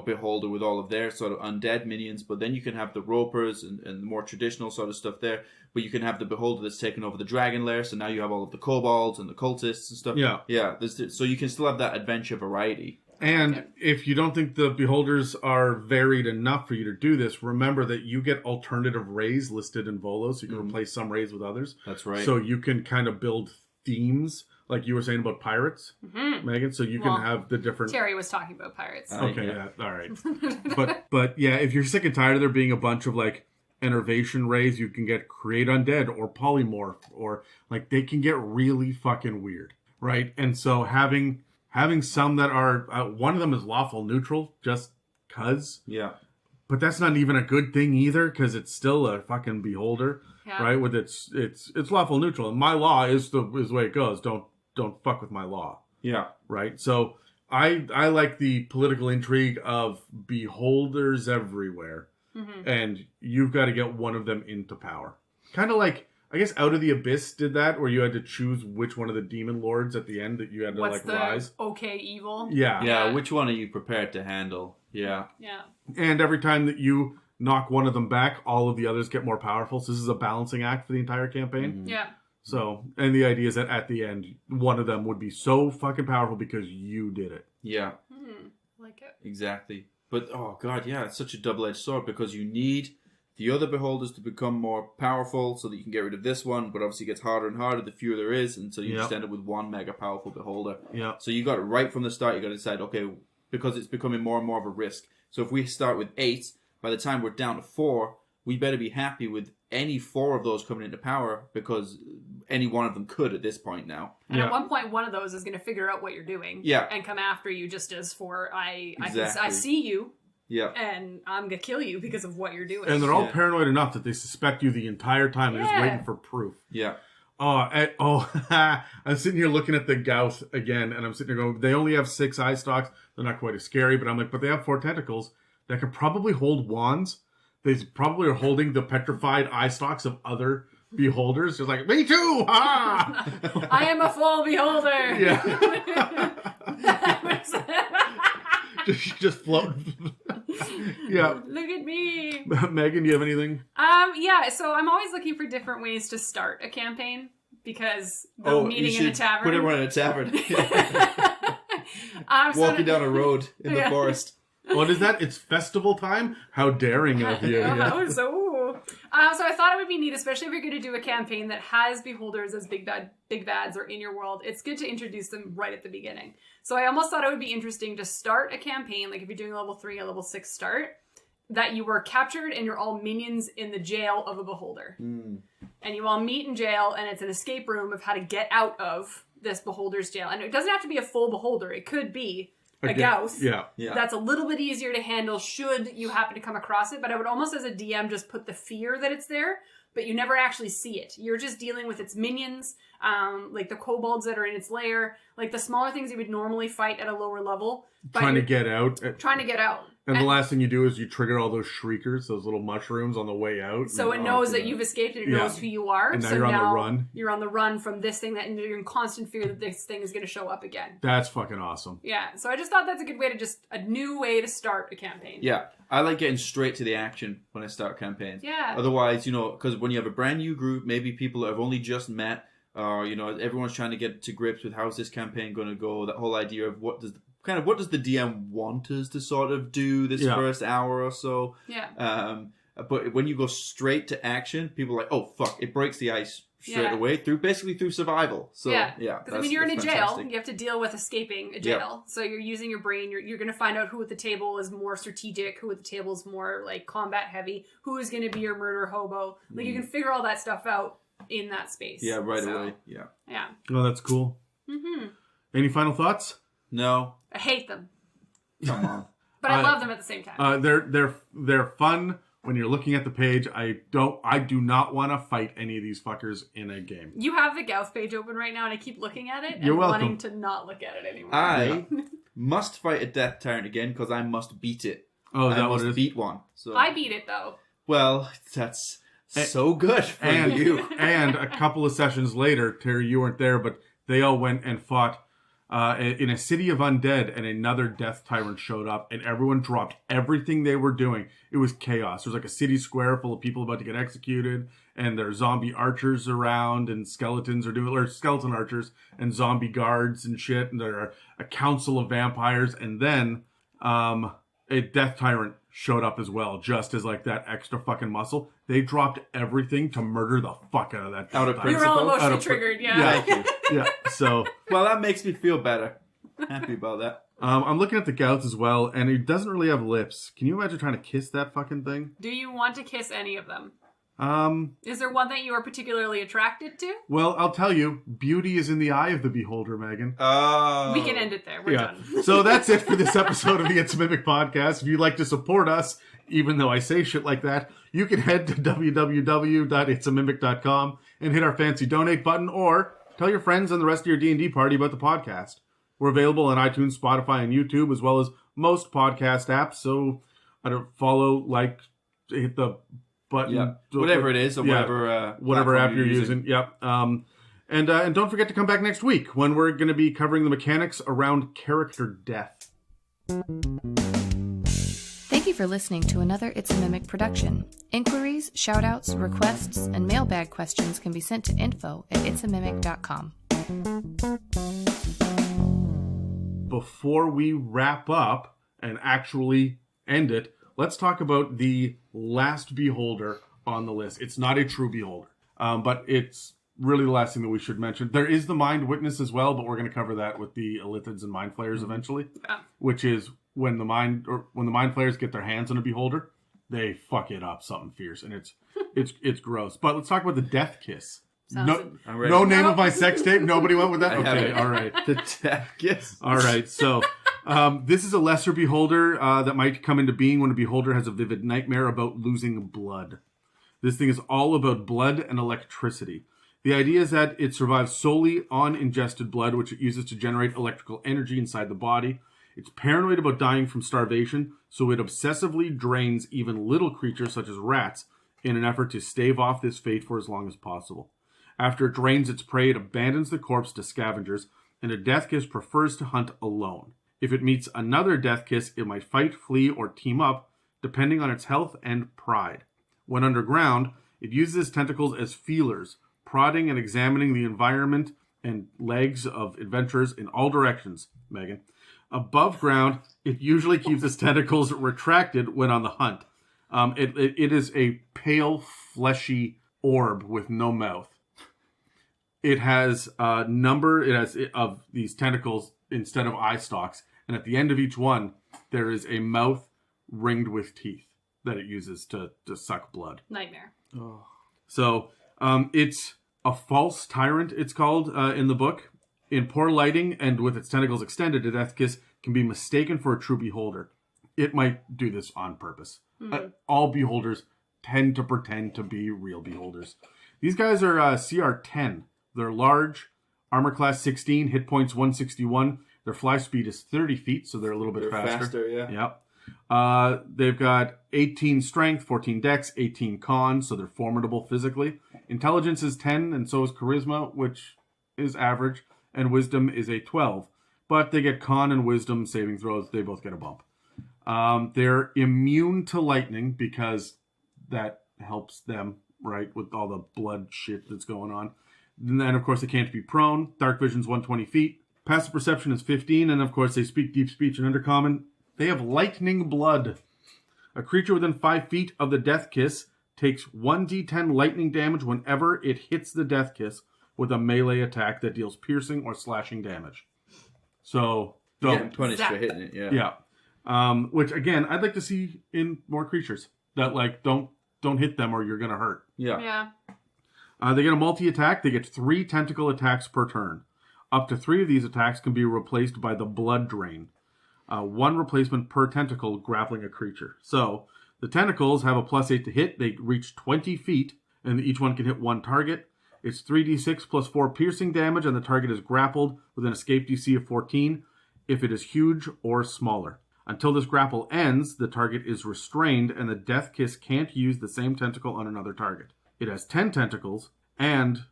beholder with all of their sort of undead minions, but then you can have the ropers and the more traditional sort of stuff there. But you can have the beholder that's taken over the dragon lair, so now you have all of the kobolds and the cultists and stuff. Yeah. So you can still have that adventure variety. And if you don't think the beholders are varied enough for you to do this, remember that you get alternative rays listed in Volo, so you can replace some rays with others. That's right. So you can kind of build themes, like you were saying about pirates, Megan. So you can have the different. Terry was talking about pirates. Okay, yeah, all right. but yeah, if you're sick and tired of there being a bunch of like enervation rays, you can get create undead or polymorph, or like they can get really fucking weird, right? And so having some that are one of them is lawful neutral, just cuz. Yeah. But that's not even a good thing either, because it's still a fucking beholder, right? With it's lawful neutral, and my law is the way it goes. Don't fuck with my law. Yeah. Right. So I like the political intrigue of beholders everywhere, and you've got to get one of them into power. Kind of like, I guess, Out of the Abyss did that, where you had to choose which one of the demon lords at the end that you had to What's the rise. Okay, evil. Yeah. Which one are you prepared to handle? Yeah. And every time that you knock one of them back, all of the others get more powerful. So this is a balancing act for the entire campaign. Yeah. So, and the idea is that at the end, one of them would be so fucking powerful because you did it. Yeah. Like it. Exactly. But, oh god, yeah, it's such a double-edged sword, because you need the other beholders to become more powerful so that you can get rid of this one, but obviously it gets harder and harder the fewer there is, and so you just end up with one mega powerful beholder. Yeah. So you got it right from the start, you got to decide, okay, because it's becoming more and more of a risk. So if we start with 8, by the time we're down to 4, we better be happy with any 4 of those coming into power, because any one of them could at this point now. And at one point, one of those is going to figure out what you're doing. And come after you just as for, I see you. Yeah. And I'm going to kill you because of what you're doing. And they're all paranoid enough that they suspect you the entire time and just waiting for proof. Yeah. I'm sitting here looking at the Gauth again, and I'm sitting here going, they only have 6 eye stalks. They're not quite as scary, but I'm like, but they have 4 tentacles that can probably hold wands. They probably are holding the petrified eye stalks of other beholders. Just like, me too! Ha! I am a full beholder! Yeah. just float. Yeah. Look at me! Megan, do you have anything? Yeah, so I'm always looking for different ways to start a campaign, because the meeting in a tavern. Put everyone in a tavern. Walking down a road in the forest. What is that? It's festival time? How daring of you. That was So I thought it would be neat, especially if you're going to do a campaign that has beholders as big bads are in your world. It's good to introduce them right at the beginning. So I almost thought it would be interesting to start a campaign, like if you're doing a level 3 or level 6 start, that you were captured and you're all minions in the jail of a beholder. And you all meet in jail, and it's an escape room of how to get out of this beholder's jail. And it doesn't have to be a full beholder. It could be a Gauth. Yeah. That's a little bit easier to handle should you happen to come across it. But I would almost, as a DM, just put the fear that it's there, but you never actually see it. You're just dealing with its minions, like the kobolds that are in its lair, like the smaller things you would normally fight at a lower level. Trying to get out. Trying to get out. And the last thing you do is you trigger all those shriekers, those little mushrooms on the way out. So it knows that you've escaped and it knows who you are. And now so you're on now the run. You're on the run from this thing and you're in constant fear that this thing is going to show up again. That's fucking awesome. Yeah, so I just thought that's a good way to a new way to start a campaign. Yeah, I like getting straight to the action when I start campaigns. Yeah. Otherwise, because when you have a brand new group, maybe people that have only just met, or, everyone's trying to get to grips with how's this campaign going to go, that whole idea of what does the DM want us to sort of do this first hour or so. Yeah. But when you go straight to action, people are like, oh, fuck, it breaks the ice straight away through survival. So, because you're in a jail. fantastic. You have to deal with escaping a jail. So you're using your brain. You're going to find out who at the table is more strategic, who at the table is more like combat heavy, who is going to be your murder hobo. Like you can figure all that stuff out in that space. Yeah, right away. Yeah. Yeah. Oh, that's cool. Mm-hmm. Any final thoughts? No. I hate them, Come on. but I love them at the same time. They're fun when you're looking at the page. I do not want to fight any of these fuckers in a game. You have the Gauth page open right now, and I keep looking at it and You're welcome. wanting to not look at it anymore. I must fight a death tyrant again because I must beat it. Oh, is I that what must it is? beat one. So I beat it though. well, that's so good for And you. and a couple of sessions later, Terry, you weren't there, but they all went and fought in a city of undead, and another death tyrant showed up, and everyone dropped everything they were doing. It was chaos. There was like a city square full of people about to get executed, and there are zombie archers around, and skeleton archers, and zombie guards and shit, and there are a council of vampires, and then a death tyrant showed up as well, just as like that extra fucking muscle. They dropped everything to murder the fuck out of that. Out of tyrant. You were all Principle? emotionally triggered, yeah. Thank you. Yeah, so Well, that makes me feel better. Happy about that. I'm looking at the Gauth as well, and he doesn't really have lips. Can you imagine trying to kiss that fucking thing? Do you want to kiss any of them? Um, Is there one that you are particularly attracted to? well, I'll tell you, beauty is in the eye of the beholder, Megan. Oh. We can end it there. We're done. So that's it for this episode of the It's a Mimic podcast. If you'd like to support us, even though I say shit like that, you can head to www.itsamimic.com and hit our fancy donate button, or tell your friends and the rest of your D&D party about the podcast. We're available on iTunes, Spotify, and YouTube, as well as most podcast apps. So I don't follow, hit the button. Yeah. Whatever it is, or whatever whatever app platform you're using. Yep. And don't forget to come back next week when we're going to be covering the mechanics around character death. Thank you for listening to another It's a Mimic production. Inquiries, shoutouts, requests, and mailbag questions can be sent to info@itsamimic.com. Before we wrap up and actually end it, let's talk about the last beholder on the list. It's not a true beholder, but it's really the last thing that we should mention. There is the Mind Witness as well, but we're going to cover that with the Illithids and Mind Flayers eventually, which is when the Mind Flayers get their hands on a beholder, they fuck it up something fierce, and it's gross. But let's talk about the Death Kiss. No name of my sex tape. Nobody went with that. Okay, all right. The Death Kiss. All right, so this is a lesser beholder that might come into being when a beholder has a vivid nightmare about losing blood. This thing is all about blood and electricity. The idea is that it survives solely on ingested blood, which it uses to generate electrical energy inside the body. It's paranoid about dying from starvation, so it obsessively drains even little creatures such as rats in an effort to stave off this fate for as long as possible. After it drains its prey, it abandons the corpse to scavengers, and a Death Kiss prefers to hunt alone. If it meets another Death Kiss, it might fight, flee, or team up, depending on its health and pride. When underground, it uses its tentacles as feelers, prodding and examining the environment and legs of adventurers in all directions, Megan. Above ground, it usually keeps its tentacles retracted when on the hunt. It is a pale, fleshy orb with no mouth. It has a number of these tentacles instead of eye stalks, and at the end of each one, there is a mouth ringed with teeth that it uses to suck blood. Nightmare. So it's a false tyrant, it's called in the book. In poor lighting and with its tentacles extended, a death kiss can be mistaken for a true beholder. It might do this on purpose. All beholders tend to pretend to be real beholders. These guys are CR 10. They're large, armor class 16, hit points 161. Their fly speed is 30 feet, so they're a little bit faster. Yeah. They've got 18 strength, 14 dex, 18 con, so they're formidable physically. Intelligence is 10, and so is charisma, which is average, and wisdom is a 12. But they get con and wisdom saving throws. They both get a bump. They're immune to lightning because that helps them, right, with all the blood shit that's going on. And then, of course, they can't be prone. Dark vision's 120 feet. Passive perception is 15, and of course, they speak deep speech and undercommon. They have lightning blood. A creature within 5 feet of the death kiss takes 1d10 lightning damage whenever it hits the death kiss with a melee attack that deals piercing or slashing damage. So, Getting punished for hitting it, yeah. Yeah. Which, again, I'd like to see in more creatures. That, like, don't hit them or you're going to hurt. Yeah. They get a multi-attack. They get 3 tentacle attacks per turn. Up to 3 of these attacks can be replaced by the blood drain. 1 replacement per tentacle grappling a creature. So, the tentacles have a +8 to hit. They reach 20 feet, and each one can hit 1 target. It's 3d6 plus 4 piercing damage, and the target is grappled with an escape DC of 14 if it is huge or smaller. Until this grapple ends, the target is restrained, and the death kiss can't use the same tentacle on another target. It has 10 tentacles, and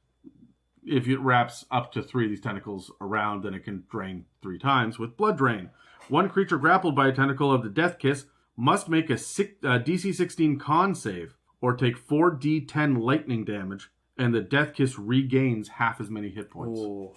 if it wraps up to 3 of these tentacles around, then it can drain 3 times with blood drain. 1 creature grappled by a tentacle of the death kiss must make a DC 16 con save, or take 4d10 lightning damage, and the death kiss regains half as many hit points. Ooh.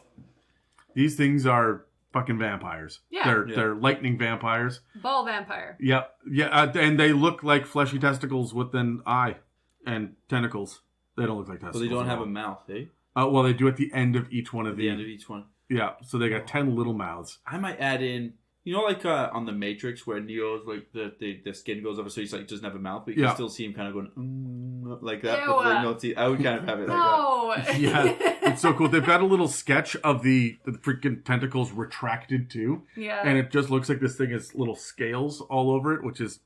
These things are fucking vampires. Yeah. They're lightning vampires. Ball vampire. Yep. Yeah, and they look like fleshy testicles with an eye and tentacles. They don't look like testicles. Well, they don't at have all. a mouth, eh? Well, they do at the end of each one of The end of each one. Yeah, so they got 10 little mouths. I might add in, you know, like on the Matrix where Neo's like the skin goes over, so he's like doesn't have a mouth, but you can still see him kind of going like that. Ew. But like no teeth. I would kind of have it like No. Yeah, it's so cool. They've got a little sketch of the freaking tentacles retracted too. Yeah. And it just looks like this thing has little scales all over it, which is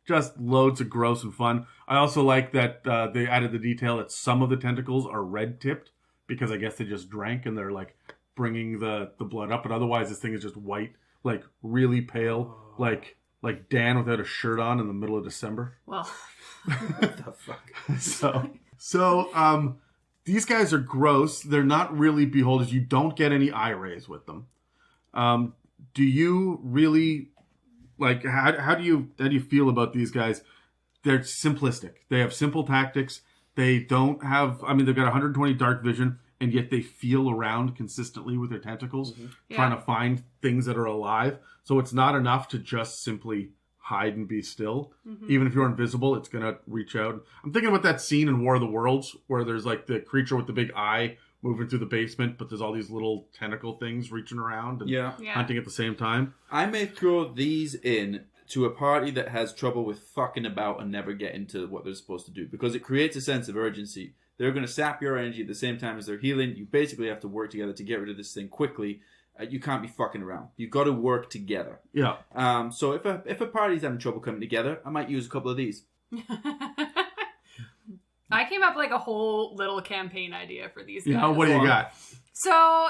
just loads of gross and fun. I also like that they added the detail that some of the tentacles are red-tipped because I guess they just drank and they're like bringing the blood up. But otherwise, this thing is just white, like really pale, like Dan without a shirt on in the middle of December. Well. What the fuck? So these guys are gross. They're not really beholders. You don't get any eye rays with them. Do you really like? How do you feel about these guys? They're simplistic. They have simple tactics. They don't have. I mean, they've got 120 dark vision, and yet they feel around consistently with their tentacles, trying to find things that are alive. So it's not enough to just simply hide and be still. Even if you're invisible, it's going to reach out. I'm thinking about that scene in War of the Worlds where there's like the creature with the big eye moving through the basement, but there's all these little tentacle things reaching around and hunting at the same time. I may throw these in to a party that has trouble with fucking about and never getting to what they're supposed to do, because it creates a sense of urgency. They're going to sap your energy at the same time as they're healing. You basically have to work together to get rid of this thing quickly. You can't be fucking around. You've got to work together. Yeah. So if a party's having trouble coming together, I might use a couple of these. I came up like a whole little campaign idea for these guys. Yeah, what do you got? So,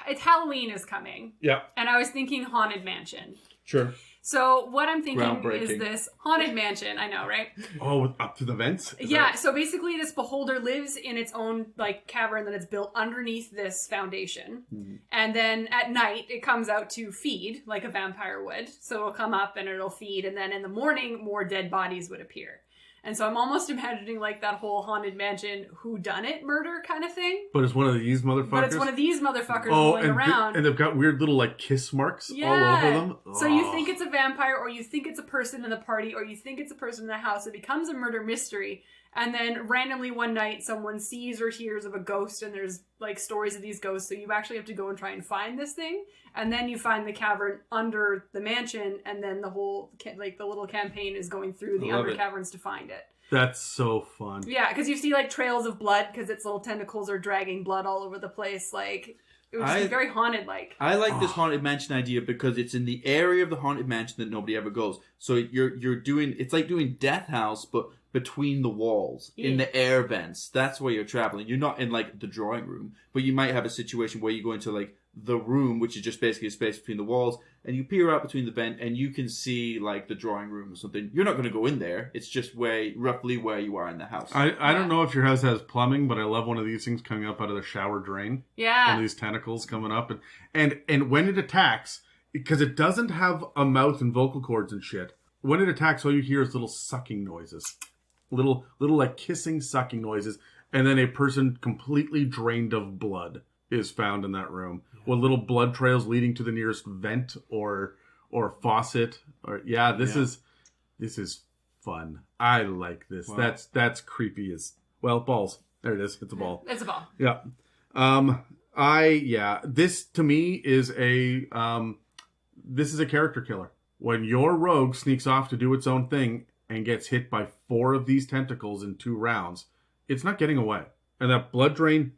it's Halloween is coming. Yeah. And I was thinking Haunted Mansion. Sure. So, what I'm thinking Groundbreaking. is this Haunted Mansion. I know, right? Oh, up to the vents? Yeah, so basically this beholder lives in its own like cavern that it's built underneath this foundation. And then at night it comes out to feed like a vampire would. So it'll come up and it'll feed, and then in the morning more dead bodies would appear. And so I'm almost imagining like that whole haunted mansion whodunit murder kind of thing. But it's one of these motherfuckers. But it's one of these motherfuckers rolling around. And they've got weird little like kiss marks all over them. So you think it's a vampire, or you think it's a person in the party, or you think it's a person in the house. It becomes a murder mystery. And then randomly one night someone sees or hears of a ghost, and there's like stories of these ghosts. So you actually have to go and try and find this thing. And then you find the cavern under the mansion, and then the whole like the little campaign is going through the under caverns to find it. That's so fun. Yeah, because you see like trails of blood because its little tentacles are dragging blood all over the place. Like it was just very haunted. Like I like this haunted mansion idea because it's in the area of the haunted mansion that nobody ever goes. So you're doing it's like doing Death House, but between the walls in the air vents. That's where you're traveling. You're not in like the drawing room, but you might have a situation where you go into like the room, which is just basically a space between the walls, and you peer out between the vent and you can see like the drawing room or something. You're not going to go in there. It's just roughly where you are in the house. I don't know if your house has plumbing, but I love one of these things coming up out of the shower drain. Yeah. One of these tentacles coming up. And when it attacks, because it doesn't have a mouth and vocal cords and shit, when it attacks, all you hear is little sucking noises. Little like kissing, sucking noises. And then a person completely drained of blood is found in that room. With little blood trails leading to the nearest vent or faucet. This is fun. I like this. Wow. That's creepy as well. Balls. There it is. It's a ball. It's a ball. Yeah. This to me is a character killer. When your rogue sneaks off to do its own thing and gets hit by 4 of these tentacles in 2 rounds, it's not getting away. And that blood drain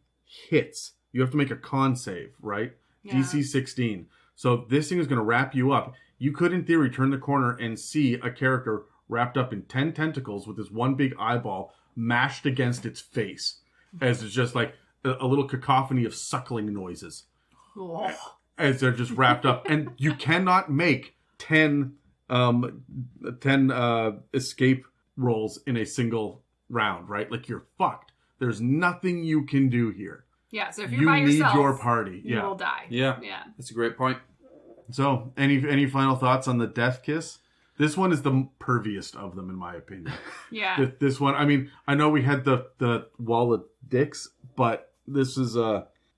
hits. You have to make a con save, right? Yeah. DC 16. So this thing is going to wrap you up. You could, in theory, turn the corner and see a character wrapped up in 10 tentacles with this one big eyeball mashed against its face. As it's just like a little cacophony of suckling noises. Oh. As they're just wrapped up. And you cannot make 10 escape rolls in a single round, right? Like, you're fucked. There's nothing you can do here. Yeah, so if you're by yourself, you need your party. You will die. Yeah, that's a great point. So, any final thoughts on the death kiss? This one is the perviest of them, in my opinion. Yeah. This one, I mean, I know we had the wall of dicks, but this is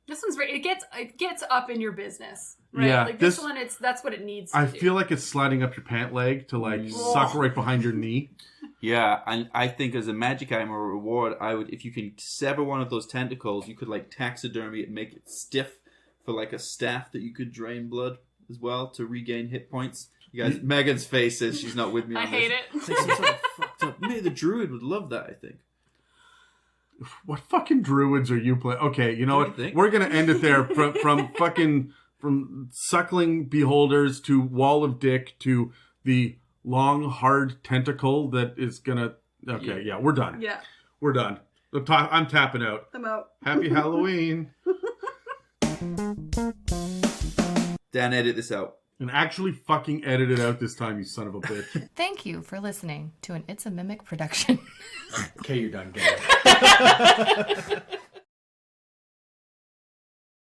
This one's it gets up in your business, right? Yeah, like this one, that's what it needs to do. I feel like it's sliding up your pant leg to like suck right behind your knee. Yeah, and I think as a magic item or a reward, if you can sever one of those tentacles, you could like taxidermy it and make it stiff for like a staff that you could drain blood as well to regain hit points. You guys, Megan's face says she's not with me on I hate it. It's like some sort of fucked up. Maybe the druid would love that, I think. What fucking druids are you playing? Okay, you know what? We're gonna end it there. From suckling beholders to wall of dick to the long hard tentacle that is gonna. Okay, yeah, we're done. Yeah, we're done. I'm tapping out. I'm out. Happy Halloween. Dan, edit this out. And actually fucking edit it out this time, you son of a bitch. Thank you for listening to an It's a Mimic production. Okay, you're done, Gary.